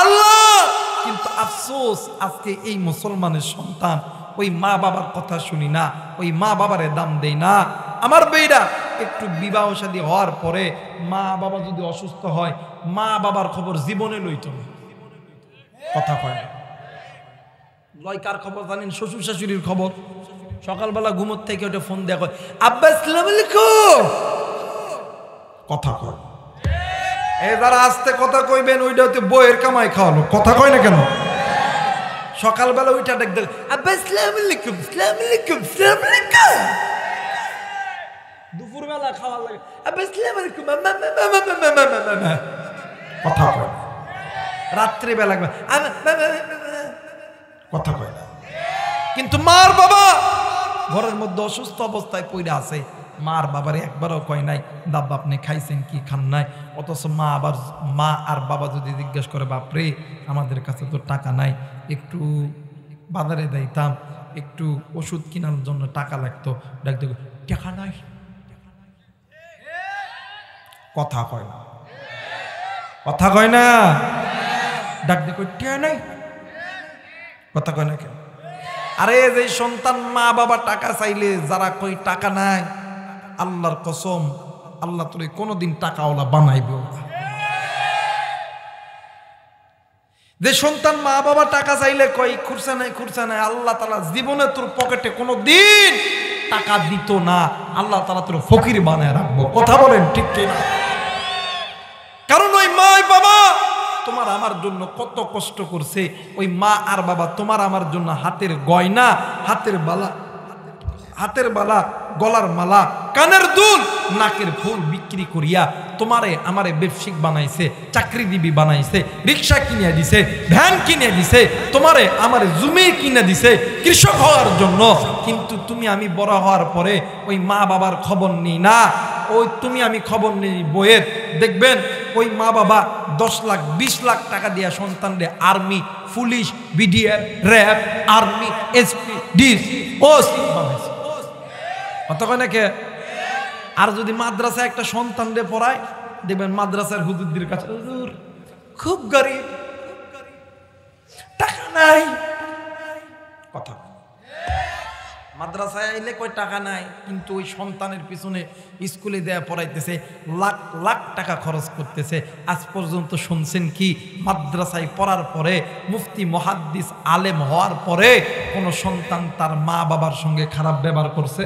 আল্লাহ। কিন্তু আফসোস, আজকে এই মুসলমানের সন্তান ওই মা বাবার কথা শুনি না, ওই মা বাবারে দাম দেই না। আমার বেইরা, একটু বিবাহ শাদী হওয়ার পরে মা বাবা যদি অসুস্থ হয়, মা বাবার খবর জীবনে লইত না। কথা কয় না। লয় কার খবর জানেন? শ্বশুর শাশুড়ির খবর। সকালবেলা ঘুমোর থেকে ওটা ফোন দেয়া কয়, আব্বা আসসালামু আলাইকুম। কথা কয়। যারা আস্তে কথা কইবেন, ওইটা হচ্ছে বইয়ের কামাই খাওয়ানো। কথা কয় না কেন? সকালবেলা ওইটা ডাক দিল, আব্বা আসসালামু আলাইকুম, আসসালামু আলাইকুম, আসসালামু আলাইকুম। দুপুরবেলা খাওয়া লাগে, আব্বা আসসালামু আলাইকুম, কথা কয়। রাত্রিবেলা কথা কয় না। কিন্তু মার বাবা ঘরের মধ্যে অসুস্থ অবস্থায় পড়ে আছে, মার বাবারে একবারও কয় নাই দাব্বা আপনি খাইছেন কি খান নাই। অথচ মা আর বাবা যদি জিজ্ঞেস করে, বাপরে আমাদের কাছে তো টাকা নাই, একটু বাজারে যাইতাম, একটু ওষুধ কেনার জন্য টাকা লাগতো, ডাক দেখো টাকা নাই। কথা কয় না। কথা কয় না। ডাক দেখো টাকা নাই। কথা কয় না কেন? আরে যে সন্তান মা বাবা টাকা চাইলে যারা কই টাকা নাই, আল্লাহর কসম আল্লাহ তোরে কোনোদিন টাকাওয়ালা বানাইবে না। যে সন্তান মা বাবা টাকা চাইলে কই খুরসা নাই, আল্লাহ তাআলা জীবনে তোর পকেটে কোনোদিন টাকা দিত না, আল্লাহ তাআলা তোর ফকির বানায় রাখবো। কথা বলেন ঠিক কিনা? কারণ ওই মা বাবা তোমার আমার জন্য কত কষ্ট করছে, ওই মা আর বাবা তোমার আমার জন্য হাতের গয়না, হাতের বালা, গলার মালা, কানের দুল, নাকের ফুল বিক্রি করিয়া তোমারে আমারে ব্যবসায়িক বানাইছে, চাকরিজীবী বানাইছে, রিক্সা কিনে দিছে, ভ্যান কিনে দিছে, তোমারে আমারে জমি কিনে দিছে কৃষক হওয়ার জন্য। কিন্তু তুমি আমি বড় হওয়ার পরে ওই মা বাবার খবর নিই না, ওই তুমি আমি খবর নেই বইয়ের। দেখবেন ওই মা বাবা 10 লাখ 20 লাখ টাকা দিয়া সন্তানদের army, police, BDR, RAB, army, SP, DC, OC বানাইছে। অতক্ষণে আর যদি মাদ্রাসায় একটা সন্তানদের পড়ায়, দেখবেন মাদ্রাসার হুজুরদের কাছে হুজুর খুব গরিব, টাকা নাই। কথা মাদ্রাসায় আইলে কই টাকা নাই, কিন্তু ওই সন্তানের পিছনে স্কুলে দেয়া পড়াইতেছে, লাখ লাখ টাকা খরচ করতেছে। আজ পর্যন্ত শুনছেন কি মাদ্রাসায় পড়ার পরে, মুফতি মুহাদ্দিস আলেম হওয়ার পরে কোনো সন্তান তার মা বাবার সঙ্গে খারাপ ব্যবহার করছে?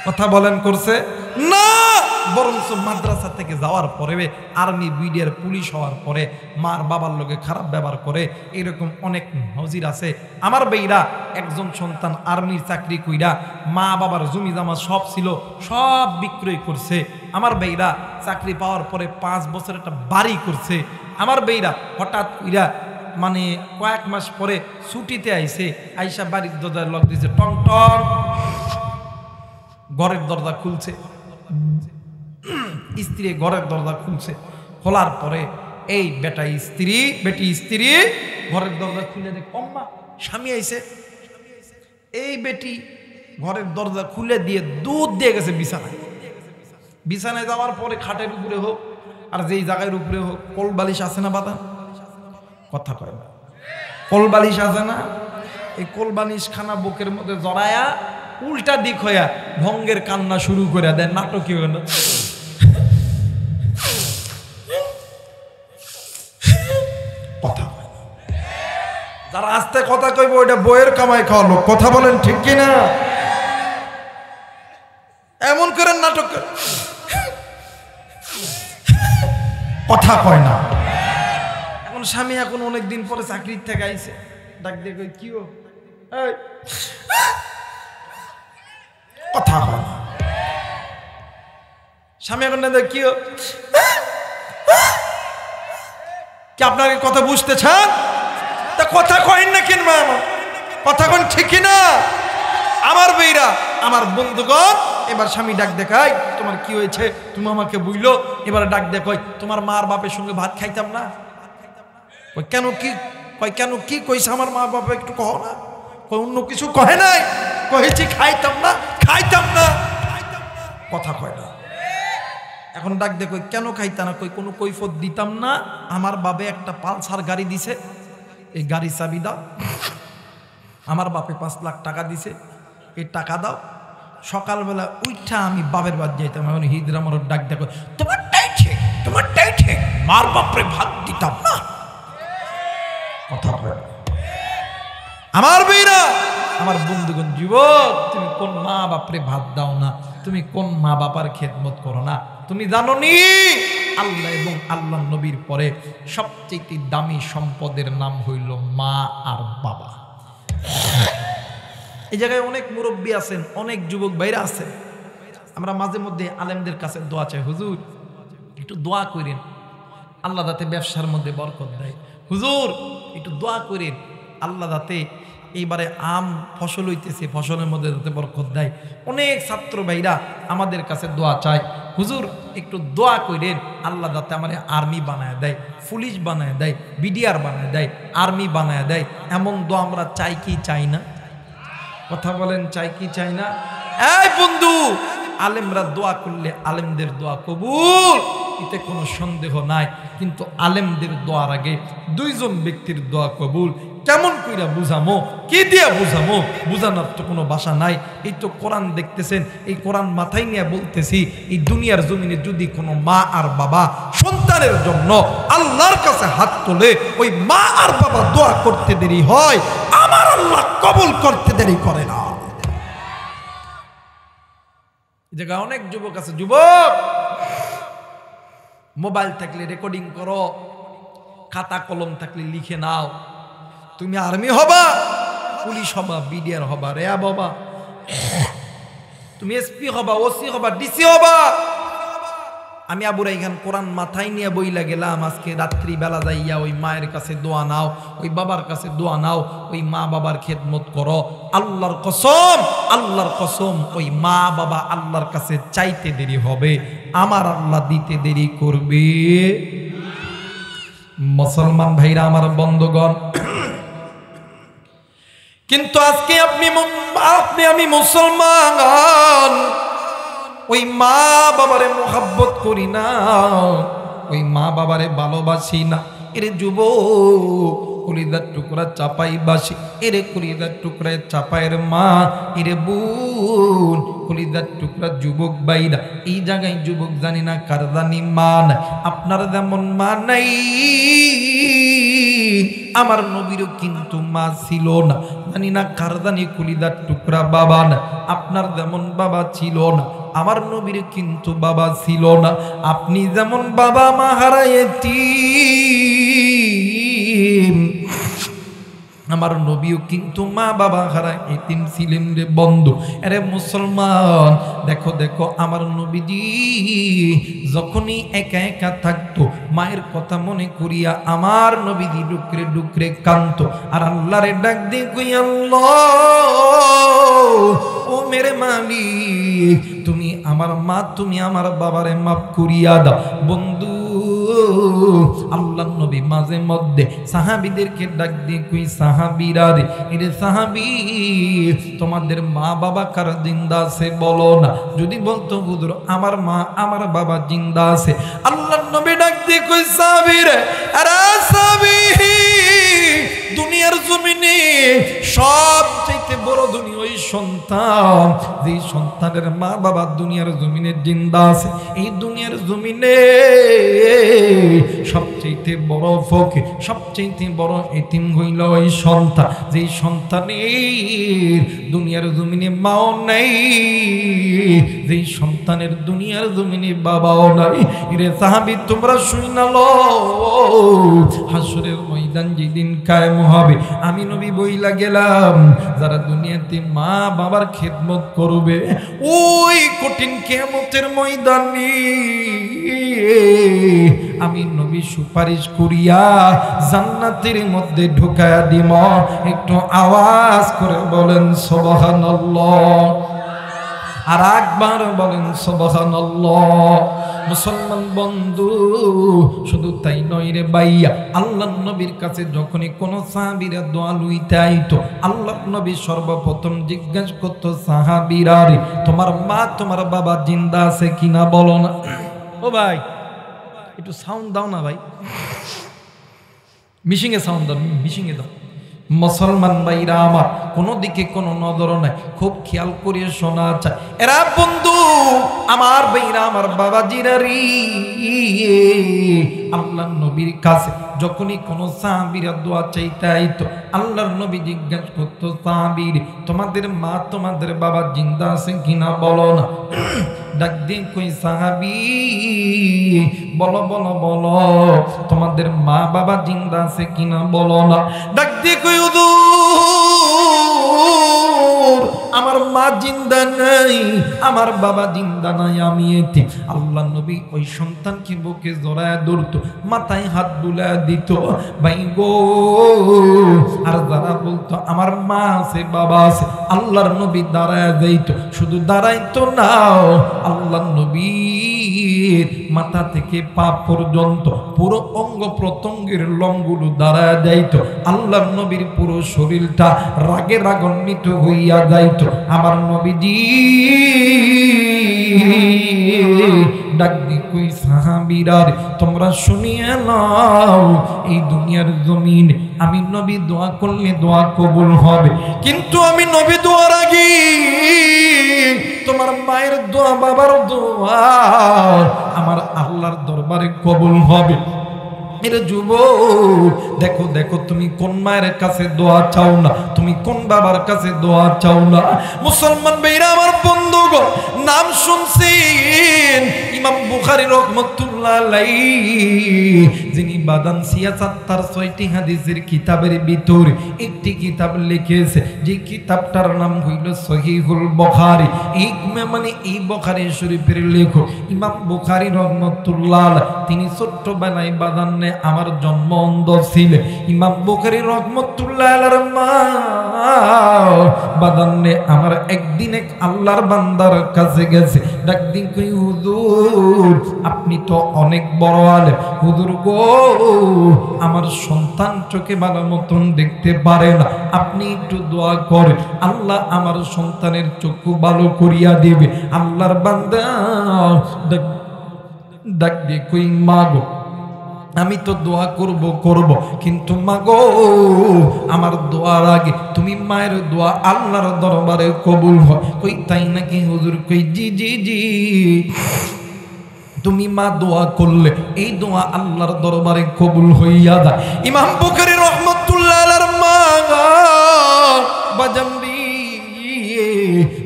কথা বলেন করছে না। বরঞ্চ মাদ্রাসা থেকে যাওয়ার পরে, আর্মি, বিডিআর, পুলিশ হওয়ার পরে মার বাবার লোকে খারাপ ব্যবহার করে। এরকম অনেক নজির আছে। আমার বেইরা একজন সন্তান আর্মির চাকরি কইরা মা বাবার জমি জামা সব ছিল, সব বিক্রয় করছে। আমার বেইরা চাকরি পাওয়ার পরে 5 বছর একটা বাড়ি করছে। আমার বেইরা হঠাৎ কইরা মানে কয়েক মাস পরে ছুটিতে আইছে, আইসা বাড়ির দরজায় লক দিয়েছে, টং টং। ঘরের দরজা খুলছে, স্ত্রী ঘরের দরজা খুলছে। খোলার পরে এই বেটি স্ত্রী ঘরের দরজা খুলে দেখ অম্মা স্বামী আইছে। এই বেটি ঘরের দরজা খুলে দিয়ে দুধ দিয়ে গেছে বিছানায় যাওয়ার পরে খাটের উপরে হোক আর যেই জায়গার উপরে হোক কোল বালিশ আছে না বাদা? কথা কয় না, কোল বালিশ আছে না? এই কোল বালিশ খানা বুকের মধ্যে জড়ায়া উল্টা দিক হইয়া ভঙ্গের কান্না শুরু করে দেয়। নাটকীয় কথা, যারা আস্তে কথা কইব ওইটা বইয়ের কামাই খাওয়া লোক। কথা বলেন ঠিক কিনা? এমন করে নাটক কথা কয় না। এখন স্বামী এখন অনেকদিন পরে চাকরির থেকে আইছে, ডাক দিয়ে কই কি ও কথা হয় না। স্বামী এখন কি কি আপনাকে কথা বুঝতেছেন? তা কথা কয়েন না কেন মা? কথা কোন ঠিক না? আমার বেইরা, আমার বন্ধুগণ, এবার স্বামী ডাক দেখাই তোমার কি হয়েছে, তুমি আমাকে বুঝলো। এবার ডাক দেখাই তোমার মার বাপের সঙ্গে ভাত খাইতাম না। কেন কি কয়, কেন কি কইছে আমার মা বাবা একটু কহ না? অন্য কিছু কহে নাই, কহেছি খাইতাম না। কথা কয় না। এখন ডাক দেখো কেন খাইতা না? কই কোনো কৈফত দিতাম না। আমার বাপে একটা পালসার গাড়ি দিছে, এই গাড়ি চাবি দাও। আমার বাপে 5 লাখ টাকা দিছে, এই টাকা দাও। সকালবেলা উঠা আমি বাপের বাদ যাইতাম। এখন হিজরা আমার ডাক দেখো তোমারটাই ঠিক, মার বাপরে ভাত দিতাম না। কথা কয় না। আমার বেইরা, আমার বন্ধুগণ, যুবক, তুমি কোন মা বাপরে ভাত দাও না, তুমি কোন মা বাবার খেদমত করো না, তুমি জানো নি? আল্লাহ এবং আল্লাহ নবীর পরে সবচেয়ে দামি সম্পদের নাম হইল মা আর বাবা। এই জায়গায় অনেক মুরব্বী আছেন, অনেক যুবক ভাইরা আছেন। আমরা মাঝে মধ্যে আলেমদের কাছে দোয়া চাই, হুজুর একটু দোয়া করেন আল্লাহ যাতে ব্যবসার মধ্যে বরকত দেয়। হুজুর একটু দোয়া করেন আল্লাহ যাতে এইবারে আম ফসল হইতেছে, ফসলের মধ্যে যাতে বরকত দেয়। অনেক ছাত্র ভাইরা আমাদের কাছে দোয়া চায়, হুজুর একটু দোয়া করেন আল্লাহ যাতে আমার আর্মি বানায় দেয়, পুলিশ বানায় দেয়, বিডিআর বানায় দেয়, আর্মি বানায় দেয়। এমন দোয়া আমরা চাই কি চাই না? কথা বলেন, চাই কি চাই না? এই বন্ধু, আলেমরা দোয়া করলে আলেমদের দোয়া কবুল, এতে কোনো সন্দেহ নাই। কিন্তু আলেমদের দোয়ার আগে 2 জন ব্যক্তির দোয়া কবুল। কেমন কইরা বুঝামো, কি দিয়া বুঝামো? বুঝানোর তো কোনো ভাষা নাই। এই তো কোরআন দেখতেছেন, এই কোরআন মাথায় নিয়ে বলতেছি, এই দুনিয়ার জমিনে যদি কোনো মা আর বাবা সন্তানের জন্য আল্লাহর কাছে হাত তোলে, ওই মা আর বাবা দোয়া করতে দেরি হয়, আমার আল্লাহ কবুল করতে দেরি করে না। এই জায়গায় অনেক যুবক আছে, যুবক মোবাইল থাকলে রেকর্ডিং করো, খাতা কলম থাকলে লিখে নাও। তুমি আর্মি হবা, পুলিশ হবা, বিডিআর হবা, র্যাব হবা, তুমি এসপি হবা, ওসি হবা, ডিসি হবা। আমি আবু রাইহান কোরআন মাথায় নিয়ে বইলা গেলাম, আজকে রাত্রি বেলা যাইয়া ওই মায়ের কাছে দোয়া নাও, ওই বাবার কাছে দোয়া নাও, ওই মা বাবার খেদমত করো। আল্লাহর কসম, আল্লাহর কসম, ওই মা বাবা আল্লাহর কাছে চাইতে দেরি হবে, আমার আল্লাহ দিতে দেরি করবে। মুসলমান ভাইরা আমার, বন্ধুগণ, কিন্তু আজকে আপনি আমি মুসলমান, ওই মা বাবারে মোহাব্বত করি না, ওই মা বাবারে ভালোবাসি না। এরে যুবক, কলিজার টুকরা চাপাই বাসি, এরে কলিজার টুকরায় চাপায়ের মা, এরে বোন, কলিজার টুকরা যুবক বাইরা, এই জায়গায় যুবক জানি না কার জানি মা নাই। আপনার যেমন মা নাই, আমার নবীরও কিন্তু মা ছিল না। জানি না কার জানি কলিজার টুকরা বাবা না। আপনার যেমন বাবা ছিল না, আমার নবীর কিন্তু বাবা ছিল না। আপনি যেমন বাবা মা হারাইতি, আমার নবীও কিন্তু মা বাবা হারা এতিম ছিলেন রে বন্ধু। আরে মুসলমান, দেখো দেখো, আমার নবীজি যখনই একা একা থাকতো, মায়ের কথা মনে করিয়া আমার নবীজি ডুকরে ডুকরে কাঁদতো, আর আল্লাহরে ডাক দিয়ে কই, আল্লাহ ও মেরে মালিক, তুমি আমার মা, তুমি আমার বাবারে মাফ করিয়া দাও। বন্ধু, আল্লাহ নবী মাঝে মধ্যে সাহাবীদেরকে ডাক দিয়ে কই, সাহাবীরা রে, এরে সাহাবী, তোমাদের মা বাবা কার জিন্দা আছে বলো না। যদি বলতো হুজুর আমার মা আমার বাবা জিন্দা আছে, আল্লাহ নবী ডাক দিয়ে কই, সাহাবী রে, আরে সাহাবী, দুনিয়ার জমিনে সবচেয়ে বড় ধনী ওই সন্তান, যে সন্তানের মা বাবা দুনিয়ার জমিনে জিন্দা আছে। এই দুনিয়ার জমিনে সবচেয়ে বড় ফকির, সবচেয়ে বড় এতিম হইল ওই সন্তান, যে সন্তানের দুনিয়ার জমিনে মাও নাই, যে সন্তানের দুনিয়ার জমিনে বাবাও নাই। রে সাহাবী, তোমরা শুইনা লও, হাসরের ময়দান যেদিন কায়েম হবে, আমি নবী বইলা গেলাম, যারা দুনিয়াতে মা বাবার খেদমত করবে, ওই কঠিন কিয়ামতের ময়দানে আমি নবী সুপারিশ করিয়া জান্নাতের মধ্যে ঢুকায়া দিব। একটু আওয়াজ করে বলেন সুবহানাল্লাহ, আর একবার বলেন সুবহানাল্লাহ। মুসলমান বন্ধু, শুধু তাই নয় রে ভাইয়া, আল্লাহ নবীর কাছে যখনই কোন সাহাবীরা দোয়া লইতে আইতো, আল্লাহ নবী সর্বপ্রথম জিজ্ঞাসা করতো, সাহাবীরা রে, তোমার মা তোমার বাবা জিন্দা আছে কিনা বলো না। ও ভাই, একটু সাউন্ড দাও না ভাই, মিশিংয়ে সাউন্ড দাও, মিশিংয়ে দাও। মুসলমান ভাইরা আমার, কোনো দিকে কোনো নজর নাই, খুব খেয়াল করিয়ে শোনা চায়। এরা বন্ধু আমার ভাইরা, আমার বাবা জিরারি, আল্লাহর নবীর কাছে যখনই কোনো সাহাবীরা দোয়া চাইতে আইতো, আল্লাহর নবী জিজ্ঞাসা করতো, সাহাবীর তোমাদের মা তোমাদের বাবা জিন্দা আছে কিনা বলো না। ডাক দিয়ে কই, সাহাবী বলো বলো বলো, তোমাদের মা বাবা জিন্দা আছে কিনা বলো না। ডাক দিয়ে কই, হুজুর আমার মা জিন্দা নাই, আমার বাবা জিন্দা নাই, আমি এতিম। আল্লাহ নবী ওই সন্তানকে বুকে জড়ায় ধরতো, মাথায় হাত বুলায় দিত, ভাই গো। আর যারা বলতো আমার মা আছে বাবা আছে, আল্লাহর নবী দাঁড়ায় যাইত, শুধু দাঁড়াইতো না, আল্লাহ নবীর মাথা থেকে পা পর্যন্ত পুরো অঙ্গ প্রত্যঙ্গের লংগুলো দাঁড়ায় যাইত। আল্লাহর নবীর পুরো শরীরটা রাগে রাগান্বিত হইয়া যাইত। আমার নবীজি ডাক দি কই সাহাবীরা রে তোমরা শুনিয়ে নাও এই দুনিয়ার জমিনে আমি নবী দোয়া করলে দোয়া কবুল হবে, কিন্তু আমি নবী দোয়ার আগে তোমার মায়ের দোয়া বাবার দোয়া আমার আল্লাহর দরবারে কবুল হবে। এর যুবক দেখো দেখো তুমি কোন মায়ের কাছে দোয়া চাও না, তুমি কোন বাবার কাছে দোয়া চাও না। মুসলমান ভাইরা আমার বন্ধুগণ, নাম শুনছেন ইমাম বুখারী রাহমাতুল্লাহ আলাইহি, যিনি বাদান সিয়াসাত তার ৬টি হাদিসের কিতাবের ভিতরে একটি কিতাব লিখেছে, যে কিতাবটার নাম হইল সহিহুল বুখারী। এই বুখারী শরীফের লেখক ইমাম বুখারী রাহমাতুল্লাহ আলাইহি, তিনি ছোট্টবেলায় বাদান আমার জন্ম অন্ধ ছিল। ইমাম বুখারী রাহমাতুল্লাহ আলাইহির মা বাদানে আমার একদিন এক আল্লাহর বান্দার কাছে গেছে, ডাক দিন কই হুজুর আপনি তো অনেক বড় আলেম, হুজুর গো আমার সন্তান চোখে ভালো মতন দেখতে পারে না, আপনি একটু দোয়া করেন আল্লাহ আমার সন্তানের চক্ষু ভালো করিয়া দিবে। আল্লাহর বান্দা ডাক দিয়ে কই মা গো আমি তো দোয়া করব কিন্তু মাগো আমার দোয়ার আগে তুমি মায়ের দোয়া আল্লাহর দরবারে কবুল হয়। কই তাই নাকি হুজুর? কই জি জি জি, তুমি মা দোয়া করলে এই দোয়া আল্লাহর দরবারে কবুল হইয়া যায়। ইমাম বুখারী রাহমাতুল্লাহ আলাইহির মা বাজান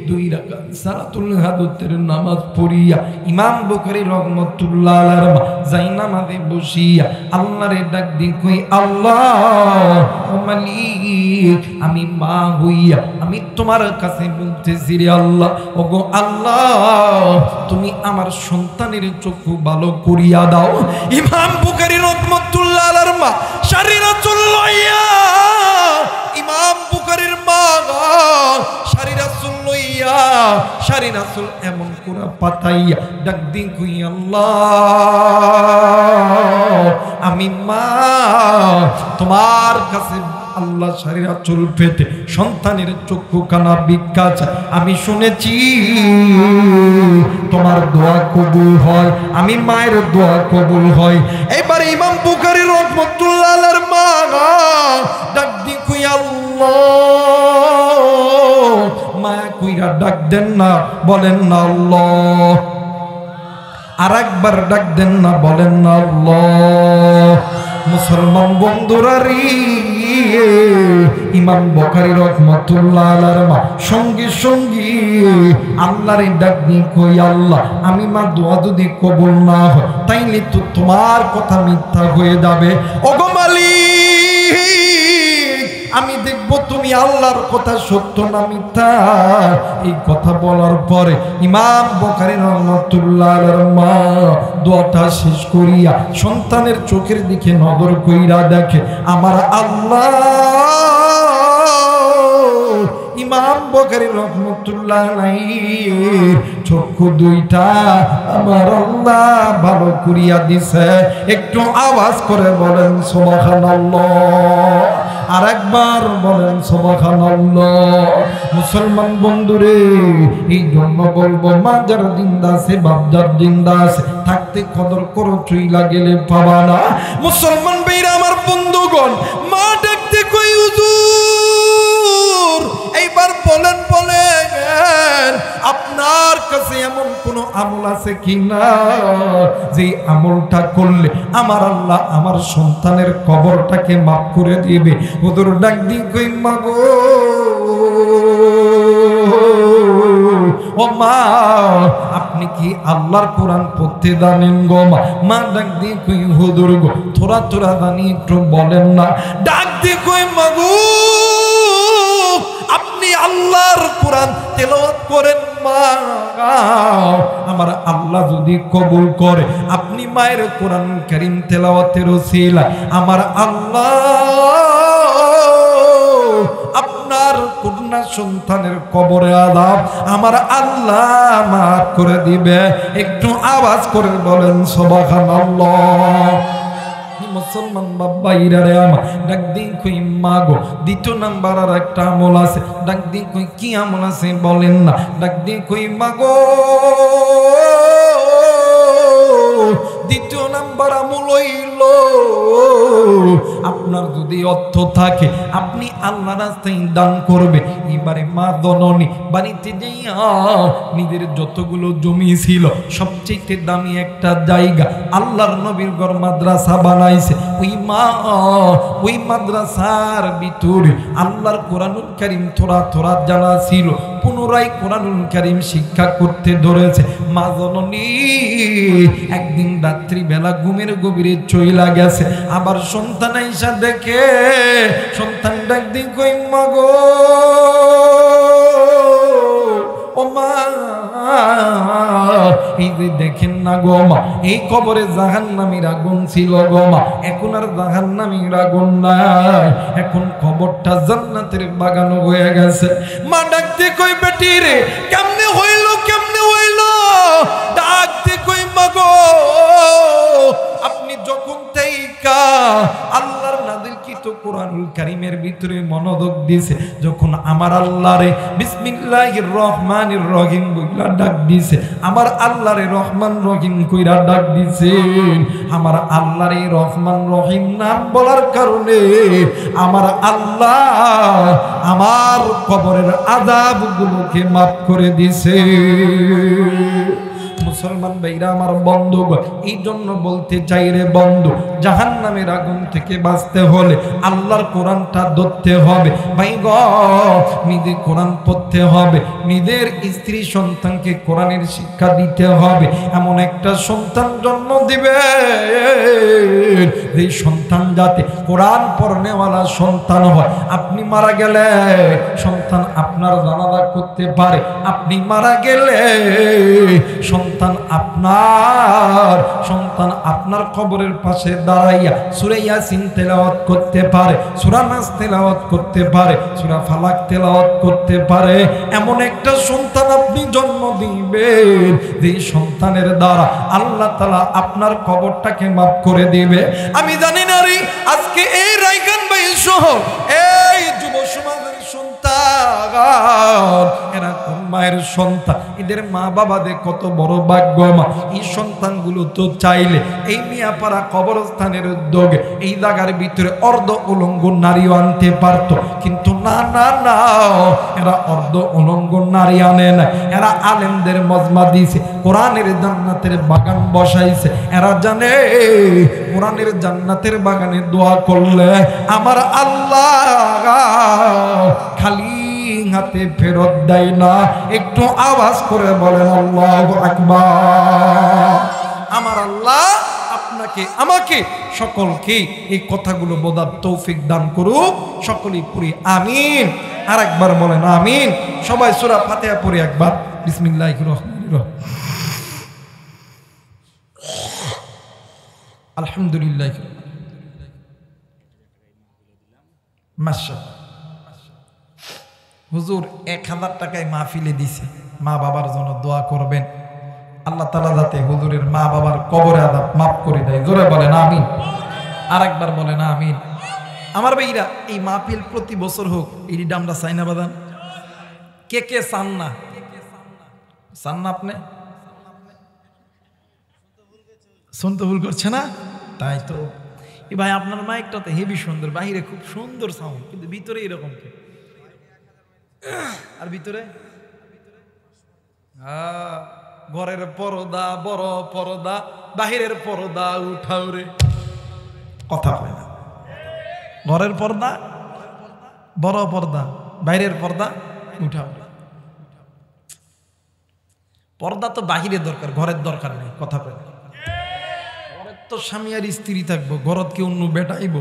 দুই রাকাত সালাতুল হাদতের নামাজ পড়িয়া ইমাম বুখারী রাহমাতুল্লাহ আলাইহির মা যাই নামাজে বসিয়া আল্লাহরে ডাক দি কই আল্লাহ ও মালিক আমি মা হইয়া আমি তোমার কাছে বলতেছি রে আল্লাহ, ওগো আল্লাহ তুমি আমার সন্তানের চক্ষু ভালো করিয়া দাও। ইমাম বুখারী রাহমাতুল্লাহ আলাইহির মা শরীরাতুল লইয়া ইমাম বুখারীর মা শারি রাসূল এমন কোরা পাতাইয়া ডাক দিন কই আল্লাহ আমি মা তোমার কাছে আল্লাহ শারি রাসূল পেতে সন্তানের চক্ষু কানা ভিক্ষা চাই। আমি শুনেছি তোমার দোয়া কবুল হয়, আমি মায়ের দোয়া কবুল হয়। এবার ইমাম বুখারী রাহমাতুল্লাহ আলাইহির মা ডাক দিন কই আল্লাহ, মায়া কইরা ডাক দেন না, বলেন না আল্লাহ। আর একবার ডাক দেন না, বলেন না আল্লাহ। মুসলমান বন্ধুরা রে, ইমাম বুখারী রাহমাতুল্লাহ আলাইহির মা সঙ্গে সঙ্গে আল্লাহরে ডাক দিয়ে কই আল্লাহ আমি মা দোয়া যদি কবুল না হয় তাইলে তো তোমার কথা মিথ্যা হয়ে যাবে। ওগো মালিক আমি দেখব তুমি আল্লাহর কথা সত্য না মিথ্যা। এই কথা বলার পরে ইমাম বুখারী রাহমাতুল্লাহ আলাইহির মা দোয়াটা শেষ করিয়া সন্তানের চোখের দিকে নজর কইরা দেখে আমার আল্লাহ ইমাম বুখারী রাহমাতুল্লাহ আলাইহির চক্ষু দুইটা আমার আল্লাহ ভালো করিয়া দিছে। একটু আওয়াজ করে বলেন সুবহানাল্লাহ, আর একবার বলেন সুবহানাল্লাহ। মুসলমান বন্ধুরে এই জন্য বলবো মা যার জিন্দা আছে বাপ যার জিন্দা আছে থাকতে কদর করো, চইলা গেলে পাবা না। মুসলমান ভাইরা আমার বন্ধুগণ, মা দেখতে কই হুজুর এইবার বলেন আপনার কাছে এমন কোন আমল আছে কিনা যে আমলটা করলে আমার আল্লাহ আমার সন্তানের কবরটাকে মাফ করে দিবে? হুজুর ডাক দি কই মাগো ও মা আপনি কি আল্লাহর কোরআন পড়তে জানেন গো? মা ডাক দি কই হুজুর গো থোড়া থোড়া জানি, একটু বলেন না। ডাক দি কই মাগো আপনি আল্লাহর কোরআন তেলাওয়াত করেন মা, আমার আল্লাহ যদি কবুল করে আপনি মায়ের কোরআন কারীম তেলাওয়াতের ওসিলায় আমার আল্লাহ আপনার কন্যা সন্তানের কবরে আযাব আমার আল্লাহ মাফ করে দিবে। একটু আওয়াজ করে বলেন সুবহানাল্লাহ। মুসলমান বাবাইরা রে আমার ডাক দিন কই মাগো দ্বিতীয় নাম্বার আর একটা আমল আছে। ডাক দিন কই কি আমল আছে বলেন না? ডাক দিন কই মাগো দ্বিতীয় নাম্বার আমল হইল, আপনার যদি অর্থ থাকে আপনি আল্লাহ রাস্তায় দান করবে। এবারে মা জননী বাড়িতে যাইয়া নিজের যতগুলো জমি ছিল সবচেয়ে দামি একটা জায়গা আল্লাহর নবীর ঘর মাদ্রাসা বানাইছে। ওই মাদ্রাসার ভিতরে আল্লাহর কোরআনুল কারীম থোড়া থোড়া জানা ছিল, পুনরায় কোরআনুল কারীম শিক্ষা করতে ধরেছে। মা জননী একদিন রাত্রি বেলা ঘুমের গভীরে চইলা গেছে, আবার সন্তান আইসা দেখে, সন্তান ডাক দিয়ে কই মা গো, ও মা, এই যে দেখেন না গো মা, এই কবরে জাহান্নামীর আগুন ছিল গো মা, এখন আর জাহান্নামীর আগুন নাই, এখন কবরটা জান্নাতের বাগান হয়ে গেছে। মা ডাক দিয়ে কই বেটি রে, কেমনে হইল, কেমনে হইল? ডাক দিয়ে কই মা গো, আপনি যখন থেইকা আল্লাহর নাযিলকৃত কোরআনুল কারীমের ভিতরে মনোযোগ দিয়েছে, যখন আমার আল্লাহরে বিসমিল্লাহির রহমানির রহিম বইলা ডাক দিছে, আমার আল্লাহরে রহমান রহিম কইরা ডাক দিছেন, আমার আল্লাহরে রহমান রহিম নাম বলার কারণে আমার আল্লাহ আমার কবরের আযাবগুলোকে মাফ করে দিছে। মুসলমান ভাইরা আমার বন্ধু, এই জন্য বলতে চাই রে বন্ধু, জাহান্নামের আগুন থেকে বাঁচতে হলে আল্লাহর কোরআনটা ধরতে হবে ভাই গো, নিজে কোরআন পড়তে হবে, নিজের স্ত্রী সন্তানকে কোরআনের শিক্ষা দিতে হবে। এমন একটা সন্তান জন্ম দিবে যে সন্তান যাতে কোরআন পড়নেওয়ালা সন্তান হয়। আপনি মারা গেলে সন্তান আপনার জানাজা করতে পারে, আপনি মারা গেলে সন্তান আপনার কবরের পাশে দাঁড়াইয়া সূরা ইয়াসিন তেলাওয়াত করতে পারে, সূরা নাস তেলাওয়াত করতে পারে, সূরা ফালাক তেলাওয়াত করতে পারে। এমন একটা সন্তান আপনি জন্ম দিবেন যে সন্তানের দ্বারা আল্লাহ তাআলা আপনার কবরটাকে মাফ করে দিবে। আমি জানি না রে, আজকে এই রায়গান ভাই সহ এই যুব সমাজের সন্তান, এরা কোন মায়ের সন্তান, এদের মা বাবাদের কত বড় ভাগ্য মা। এই সন্তানগুলো তো চাইলে এই মিয়াপাড়া কবরস্থানের উদ্যোগে এই জায়গার ভিতরে অর্ধ উলঙ্গ নারীও আনতে পারত, কিন্তু না না না, এরা অর্ধ উলঙ্গ নারী আনে না, এরা আলেমদের মজমা দিয়েছে, কোরআনের জান্নাতের বাগান বসাইছে। এরা জানে কোরআনের জান্নাতের বাগানে দোয়া করলে আমার আল্লাহ খালি হাতে ফেরত দেয় না। একটু আওয়াজ করে বলেন আল্লাহু আকবার। আমার আল্লাহ আপনাকে আমাকে সকলকে এই কথাগুলো বোঝার তৌফিক দান করুক, সকলেই পড়ি আমিন। আর একবার বলেন আমিন। সবাই সূরা ফাতিহা পড়ি একবার। বিসমিল্লাহির রহমানির রহিম। আলহামদুলিল্লাহ। মাশাআল্লাহ। হুজুর 1000 টাকায় মাহফিলে দিছে, মা বাবার জন্য দোয়া করবেন, আল্লাহ তাআলা যাতে হুজুরের মা বাবার কবরে আযাব মাফ করে দেয়। জোরে বলেন আমিন। আর একবার বলেন আমিন। আমার ভাইরা, এই মাহফিল প্রতি বছর হোক, এই আমরা চাই না বাদান? কে কে চান না? চান না আপনি? শুনতে ভুল করছে না? তাই তো এই ভাই, আপনার মাইকটা তো হেভি সুন্দর, বাহিরে খুব সুন্দর সাউন্ড, কিন্তু ভিতরে এরকম কে? আর ভিতরে ঘরের পর্দা বড় পর্দা, বাহিরের পর্দা উঠাও রে। কথা হয় না। ঘরের পর্দা বড় পর্দা, বাইরের পর্দা উঠাও রে। পর্দা তো বাহিরের দরকার, ঘরের দরকার নেই। কথা হয় না। ঘরের তো স্বামী আর স্ত্রী থাকবো, ঘরত কি অন্য বেটা আইব?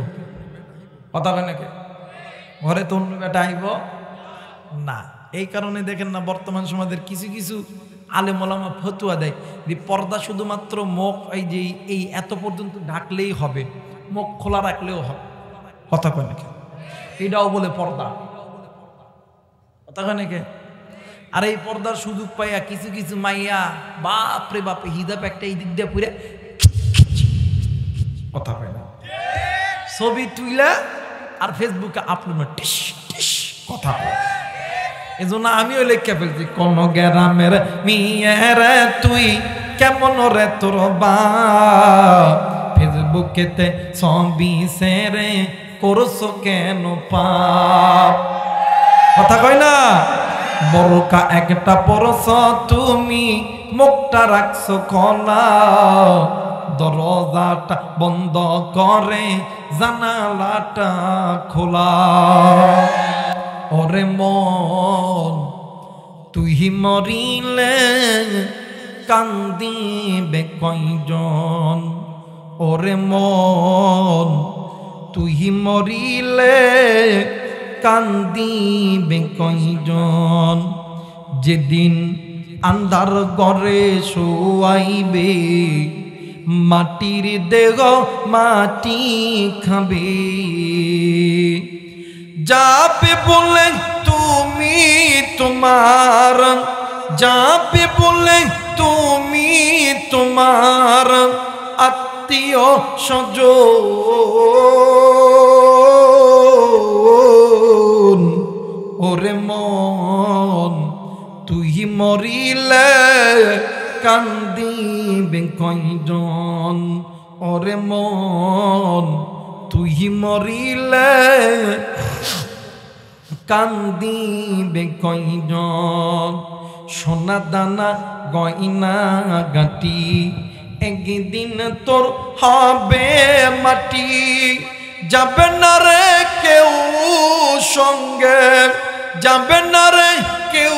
কথা হয় নাকি? ঘরে তো অন্য বেটা আইব না। এই কারণে দেখেন না, বর্তমান সমাজের কিছু কিছু আলেম ওলামা ফতুয়া দেয় যে পর্দা শুধুমাত্র মুখ এই এত পর্যন্ত ঢাকলেই হবে, মুখ খোলা রাখলেও হবে। কথা কয় নাকি? এটাও বলে পর্দা। কথা কয় নাকি? আর এই পর্দার সুযোগ পাইয়া কিছু কিছু মাইয়া বাপরে বাপে হিজাব একটা এই দিক দিয়ে পুরে কথা কয় না, ছবি তুইলা আর ফেসবুকে আপলোড টিস টিস কথা কয়। এজন্য আমিও লেখা ফেলছি, কোন গ্রামের মেয়েরা তুই কেমন রে তোর ফেসবুকেতে ছবি সেরে করছো কেন পাপ কথা কয় না বরকা একটা পরশ তুমি মুখটা রাখছো খোলা দরজাটা বন্ধ করে জানালাটা খোলা ওরে মন তুই মরিলে কান্দিবে কয়জন ওরে মন তুই মরিলে কান্দিবে কয়জন যেদিন আন্ধার ঘরে শোয়াইবে মাটির দেহ মাটি খাবে যাবে বলে তুমি তোমার যাবে বলে তুমি তোমার আত্মীয় স্বজন ওরে মন তুই মরিলে কান্দিবে কয়জন ওরে মন তুই মরিলে কান্দিবে কয়জন সোনা দানা গয়না গাটি একদিন তোর হবে মাটি যাবে না রে কেউ সঙ্গে যাবে না রে কেউ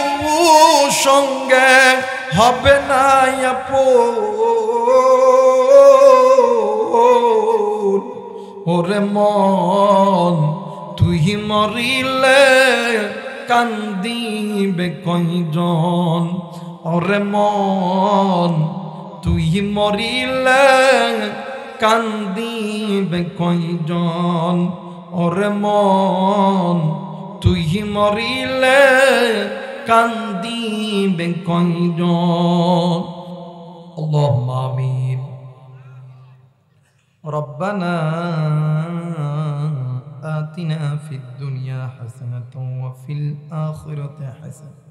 সঙ্গে হবে না আপন ওরে মন তুই মরিলে কান্দিবে কয়জন ওরে মন তুই মরিলে কান্দিবে কয়জন ওরে মন তুই মরিলে কান্দিবে কয়জন আল্লাহুম্মা আমিন রব্বানা آتنا في الدنيا حسنة وفي الآخرة حسنة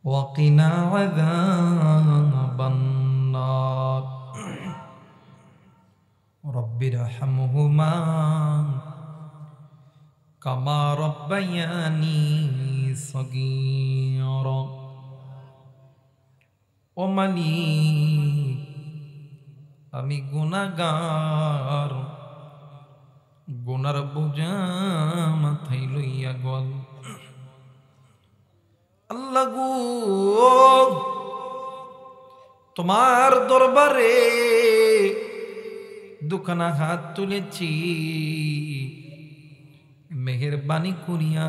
وقنا عذاب النار رب ارحمهما كما ربياني صغيرا ومليك আমি গুনাহগার গুনার বোঝা মাথায় লইয়া গল আল্লাহ গো তোমার দরবারে দুখানা হাত তুলেছি মেহেরবানি করিয়া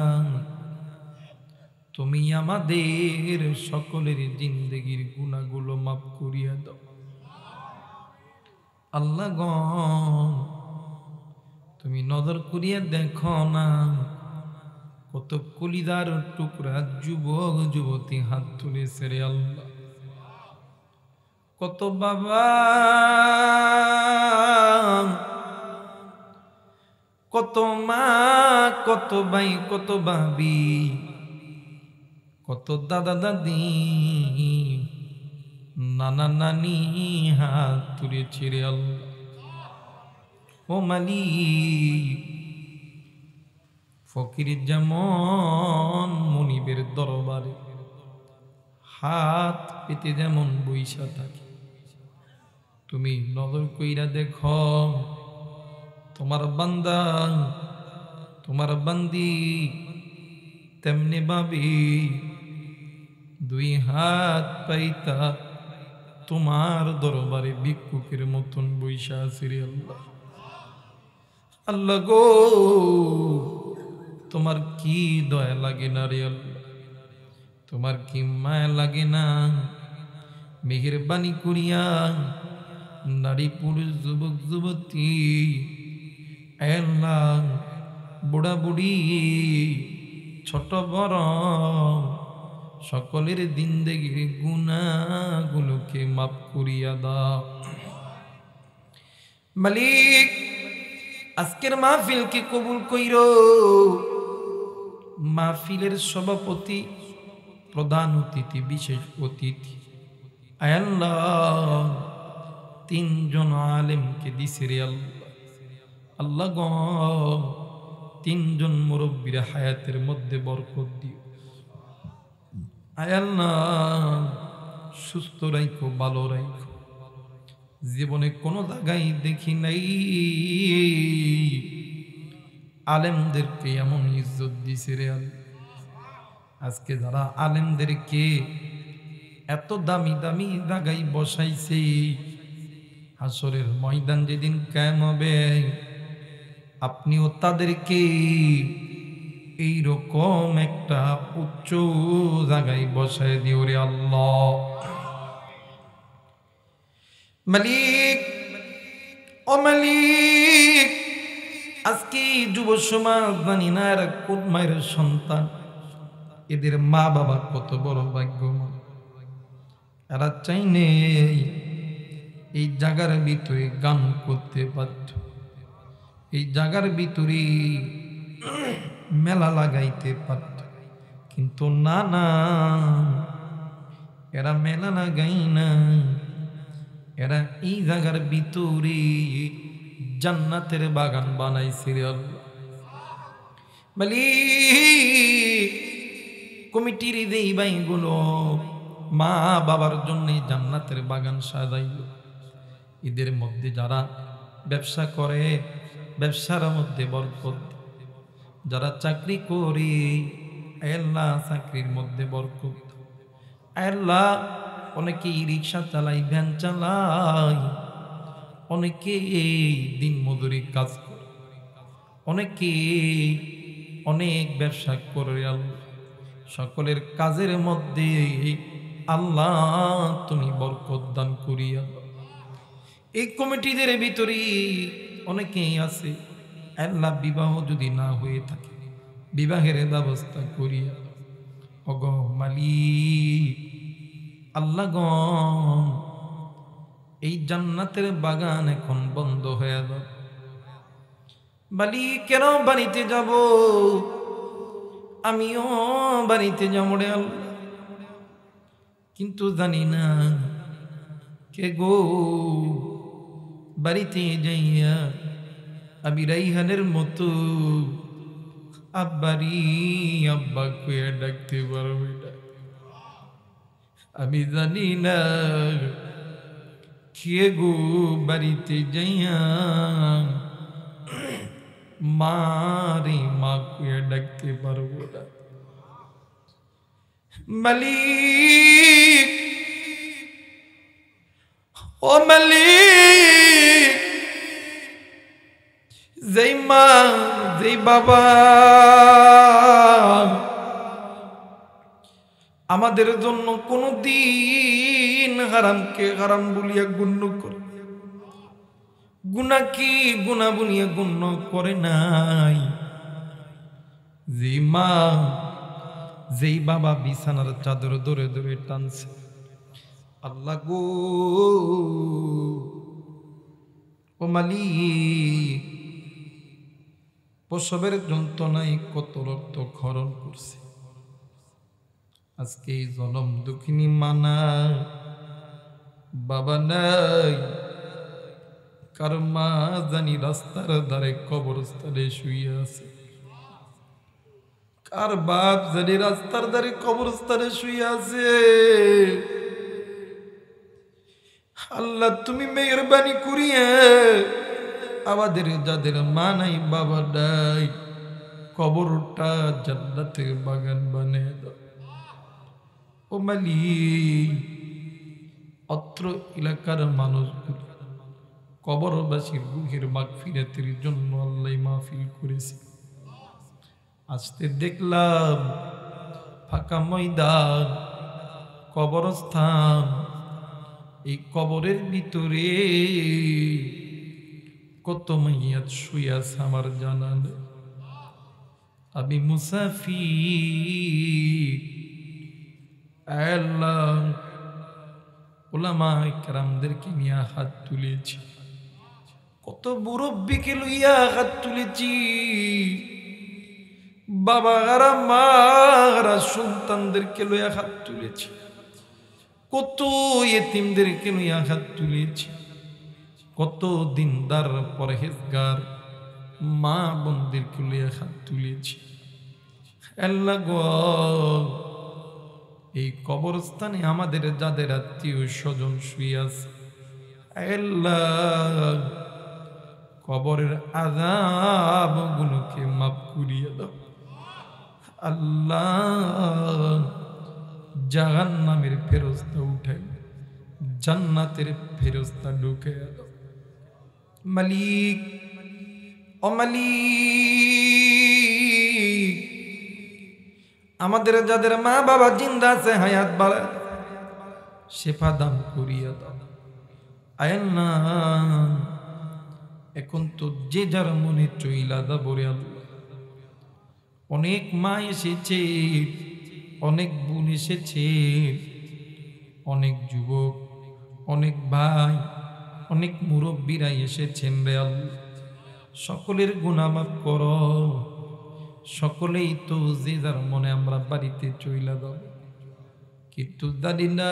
তুমি আমাদের সকলের জিন্দেগির গুনাহগুলো মাফ করিয়া দাও আল্লাহ গো তুমি নজর করিয়া দেখো না কত কলিদার টুকরা যুবক যুবতী হাত তুলেছে রে আল্লাহ কত বাবা কত মা কত ভাই কত ভাবি কত দাদা দাদি নানা নানি হাত তুলেছে রে আল্লাহ ও মালিক ফকির যেমন মনিবের দরবারে হাত পেতে যেমন বইসা থাকে তুমি নজর কইরা দেখো তোমার বান্দা তোমার বান্দি তেমনি ভাবি দুই হাত পাইতা তোমার দরবারে ভিক্ষুকের মতন বইসা আছে রে আল্লাহ আল্লাহ গো তোমার কি দয়া লাগে না রে আল্লাহ তোমার কি মায়া লাগে না মেহেরবানি করিয়া নারী পুরুষ যুবক যুবতী আল্লাহ বুড়া বুড়ি ছোট বড় সকলের জিন্দেগির গুনাহগুলোকে মাফ করিয়া দাও মালিক আজকের মাহফিলকে কবুল কইরো মাহফিলের সভাপতি প্রধান অতিথি বিশেষ অতিথি আয় আল্লাহ তিনজন আলেমকে দিছে রে আল্লাহ, আল্লাহ গো তিনজন মুরব্বীর হায়াতের মধ্যে বরকত দিও। আয় আল্লাহ সুস্থ রাখো, ভালো রাখো। জীবনে কোনো জায়গায় দেখি নাই আলেমদেরকে এমন ইজ্জত দিছে রে আল্লাহ। আজকে যারা আলেমদেরকে এত দামি দামি জায়গায় বসাইছে, হাসরের ময়দান যেদিন কায়েম হবে আপনিও তাদেরকে এইরকম একটা উচ্চ জায়গায় বসায় দিও রে আল্লাহ। মালিক ও মালিক, আজকে যুব সমাজ জানি না এরা কোন মায়ের সন্তান, এদের মা বাবা কত বড় ভাগ্যবান। এরা চাইনে এই জায়গার ভিতরে গান করতে পারত, এই জায়গার ভিতরে মেলা লাগাইতে পারত, কিন্তু না না, এরা মেলা লাগাই না, এরা এই জায়গার ভিতরে জান্নাতের বাগান বানাইছে রে আল্লাহ। মালিক কমিটির এই ভাইগুলো মা বাবার জন্য জান্নাতের বাগান সাজাইল। এদের মধ্যে যারা ব্যবসা করে ব্যবসার মধ্যে বরকত, যারা চাকরি করে আল্লাহ চাকরির মধ্যে বরকত। আল্লাহ অনেকেই রিক্সা চালাই, ভ্যান চালাই, অনেকে দিন মজুরি কাজ করে, অনেকে অনেক ব্যবসা করে। আল্লাহ সকলের কাজের মধ্যে আল্লাহ তুমি বরকত দান করিয়া। এই কমিটিদের ভিতরে অনেকেই আছে আল্লাহ বিবাহ যদি না হয়ে থাকে বিবাহের ব্যবস্থা করিয়া। ওগ মালিক আল্লাহ গ এই জান্নাতের বাগান এখন বন্ধ হয়ে যাবে। মালিক কেন বাড়িতে যাব, আমিও বাড়িতে যাবো রে আল্লাহ, কিন্তু জানি না কে গো বাড়িতে যাইয়া আমি রাইহানের মতো আব্বারি আব্বা কইয়া ডাকতে পারবো না। আমি জানি না কে গো বাড়িতে যাইয়া মারে মা কইয়া ডাকতে পারবো না। মালিক ও মালিক, যেই মা যেই বাবা আমাদের জন্য কোনদিন হারামকে হারাম বলিয়া গণ্য করে, গুনাহ কি গুনাহ বলিয়া গণ্য করে নাই, যেই মা যেই বাবা বিছানার চাদর ধরে ধরে টানছে, আল্লাহ গো ও মালিক প্রসবের যন্ত্রণায় কত রক্ত ক্ষরণ করছে। আজকে এই জনম দুঃখিনী মানা বাবা নাই, কার মা জানি রাস্তার ধারে কবরস্থানে শুয়ে আছে, কার বাপ জানি রাস্তার ধারে কবরস্থানে শুয়ে আছে। আল্লাহ তুমি মেহেরবানি করিয়া আমাদের যাদের মা নাই বাবা নাই কবরটা জান্নাতের বাগান বানিয়ে দাও। ও মালিক অত্র এলাকার মানুষগুলো কবরবাসীর রূহের মাগফিরাতের জন্য আল্লাহ মাহফিল করেছে। আজকে দেখলাম ফাঁকা ময়দান, কবরস্থান, এই কবরের ভিতরে কত মাইয়াত শুয়ে আছে আমার জানা নেই। আমি মুসাফির, আল্লাহ উলামা ইকরামদেরকে নিয়ে হাত তুলেছি, কত মুরব্বিকে লইয়া হাত তুলেছি, বাবারা মারা সন্তানদেরকে লইয়া হাত তুলেছি। কত ইতিমদেরকে নিয়ে হাত তুলেছি, কত দিনদার পরহেজগার মা বোনদেরকে নিয়ে হাত তুলেছি। আল্লাহ গো, এই কবরস্থানে আমাদের যাদের আত্মীয় স্বজন শুয়ে আছে, আল্লাহ কবরের আযাব গুলোকে মাফ করিয়ে দাও। আল্লাহ জাহান্নামের ফেরেশতা উঠাই জান্নাতের ফেরেশতা ঢুকে দাও। মালিক ও মালিক, আমাদের যাদের মা বাবা জিন্দা আছে হায়াত বাড়ায় দাও, শেফা দান করিয়া দাও। আল্লাহ এখন তো যে যার মনে চইলা দা বলে আল্লাহ, অনেক মা এসেছে, অনেক বোন এসেছে, অনেক যুবক, অনেক ভাই, অনেক মুরব্বীরা এসেছেন রে আল্লাহ, সকলের গুনাহ মাফ করো। সকলেই তো যে যার মনে আমরা বাড়িতে চইলা দাও, কিন্তু জানি না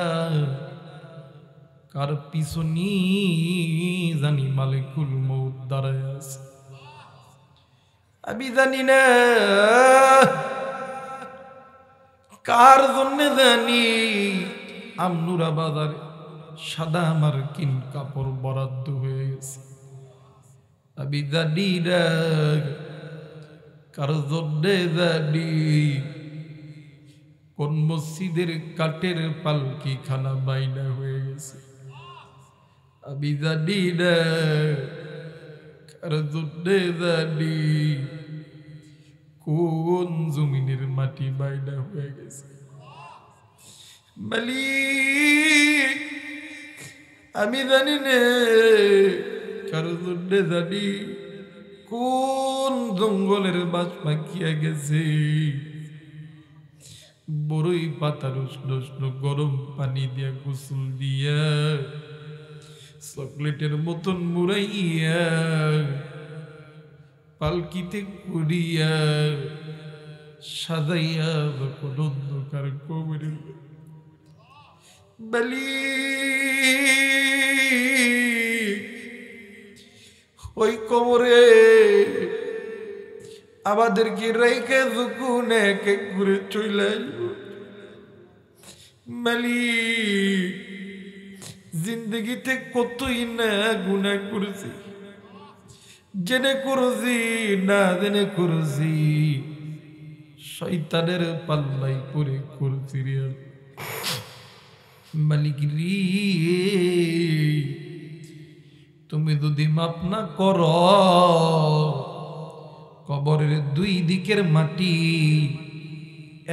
কার পিছনি জানি মালিকুল মউত দাঁড়ায় আছে। আমি জানি না কার জন্য জানি আমনুরা বাজারে সাদা মার্কিন কাপড় বরাদ্দ হয়ে গেছে। আমি জানি না কার জন্য জানি কোন মসজিদের কাঠের পালকি খানা বাইনা হয়ে গেছে। আমি জানি না কার জন্য জানি কোন জমিনের মাটি বাইনা হয়ে গেছে। মালিক আমি জানি না কার জন্য জানি কোন জঙ্গলের বাস পাকিয়া গেছে। বড়ই পাতার উষ্ণ উষ্ণ গরম পানি দিয়া গোসল দিয়া চকলেটের মতন মুড়াইয়া পালকিতে করিয়া সাজাইয়া যখন অন্ধকার কবরে বলি ওই কবরে আমাদেরকে রেখে যখন এক এক করে চলে মালিক, জিন্দগিতে কতই না গুনাহ করেছি, জেনে করেছি না জেনে করেছি, শয়তানের পাল্লাই পরে করেছি রে মালিক রে। তুমি যদি মাপ না করো, কবরের দুই দিকের মাটি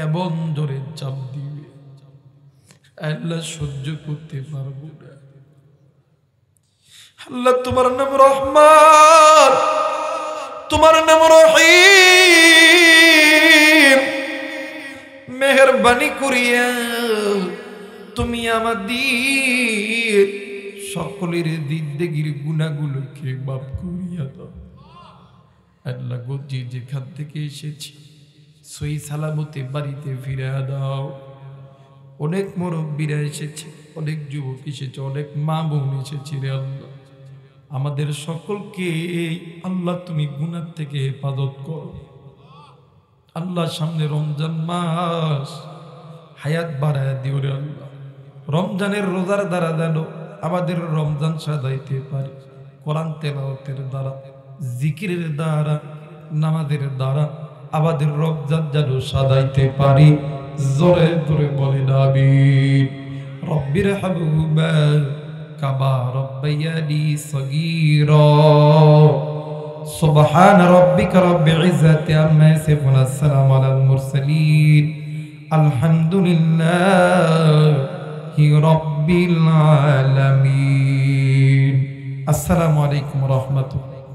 এমন জোরে চাপ দিবে, আল্লাহ সহ্য করতে পারবো না। আল্লাহ তোমার নাম রহমান, তোমার নাম রহিম, মেহেরবানি করিয়া তুমি আমাদের সকলের জিন্দেগির গুনাহগুলোকে মাফ করিয়া দাও। আল্লাহ গো, যে যেখান থেকে এসেছি সহি সালামতে বাড়িতে ফিরে দাও। অনেক মুরব্বীরা এসেছে, অনেক যুবক এসেছে, অনেক মা বোন এসেছে রে আল্লাহ। আমাদের সকলকে আল্লাহ তুমি গুনাহ থেকে হেফাজত করো আল্লাহ। সামনে রমজান মাস, হায়াত বাড়ায় দিও রে আল্লাহ। রমজানের রোজার দ্বারা যেন আমাদের রমজান সাজাইতে পারি, কোরআন তেলাওয়াতের দ্বারা, জিকিরের দ্বারা, নামাজের দ্বারা আমাদের রমজান যেন সাজাইতে পারি। জোরে জোরে বলেন আমিন। রব্বির হামহুমা কামা রাব্বায়ানি সগীরা। সুবহান রাব্বিকা রাব্বিল ইজ্জাতি আম্মা ইয়াসিফুন, আসসালামু আলাল মুরসালিন, আলহামদুলিল্লাহি রাব্বিল আলামিন। আসসালামু আলাইকুম ওয়া রাহমাতুল্লাহ।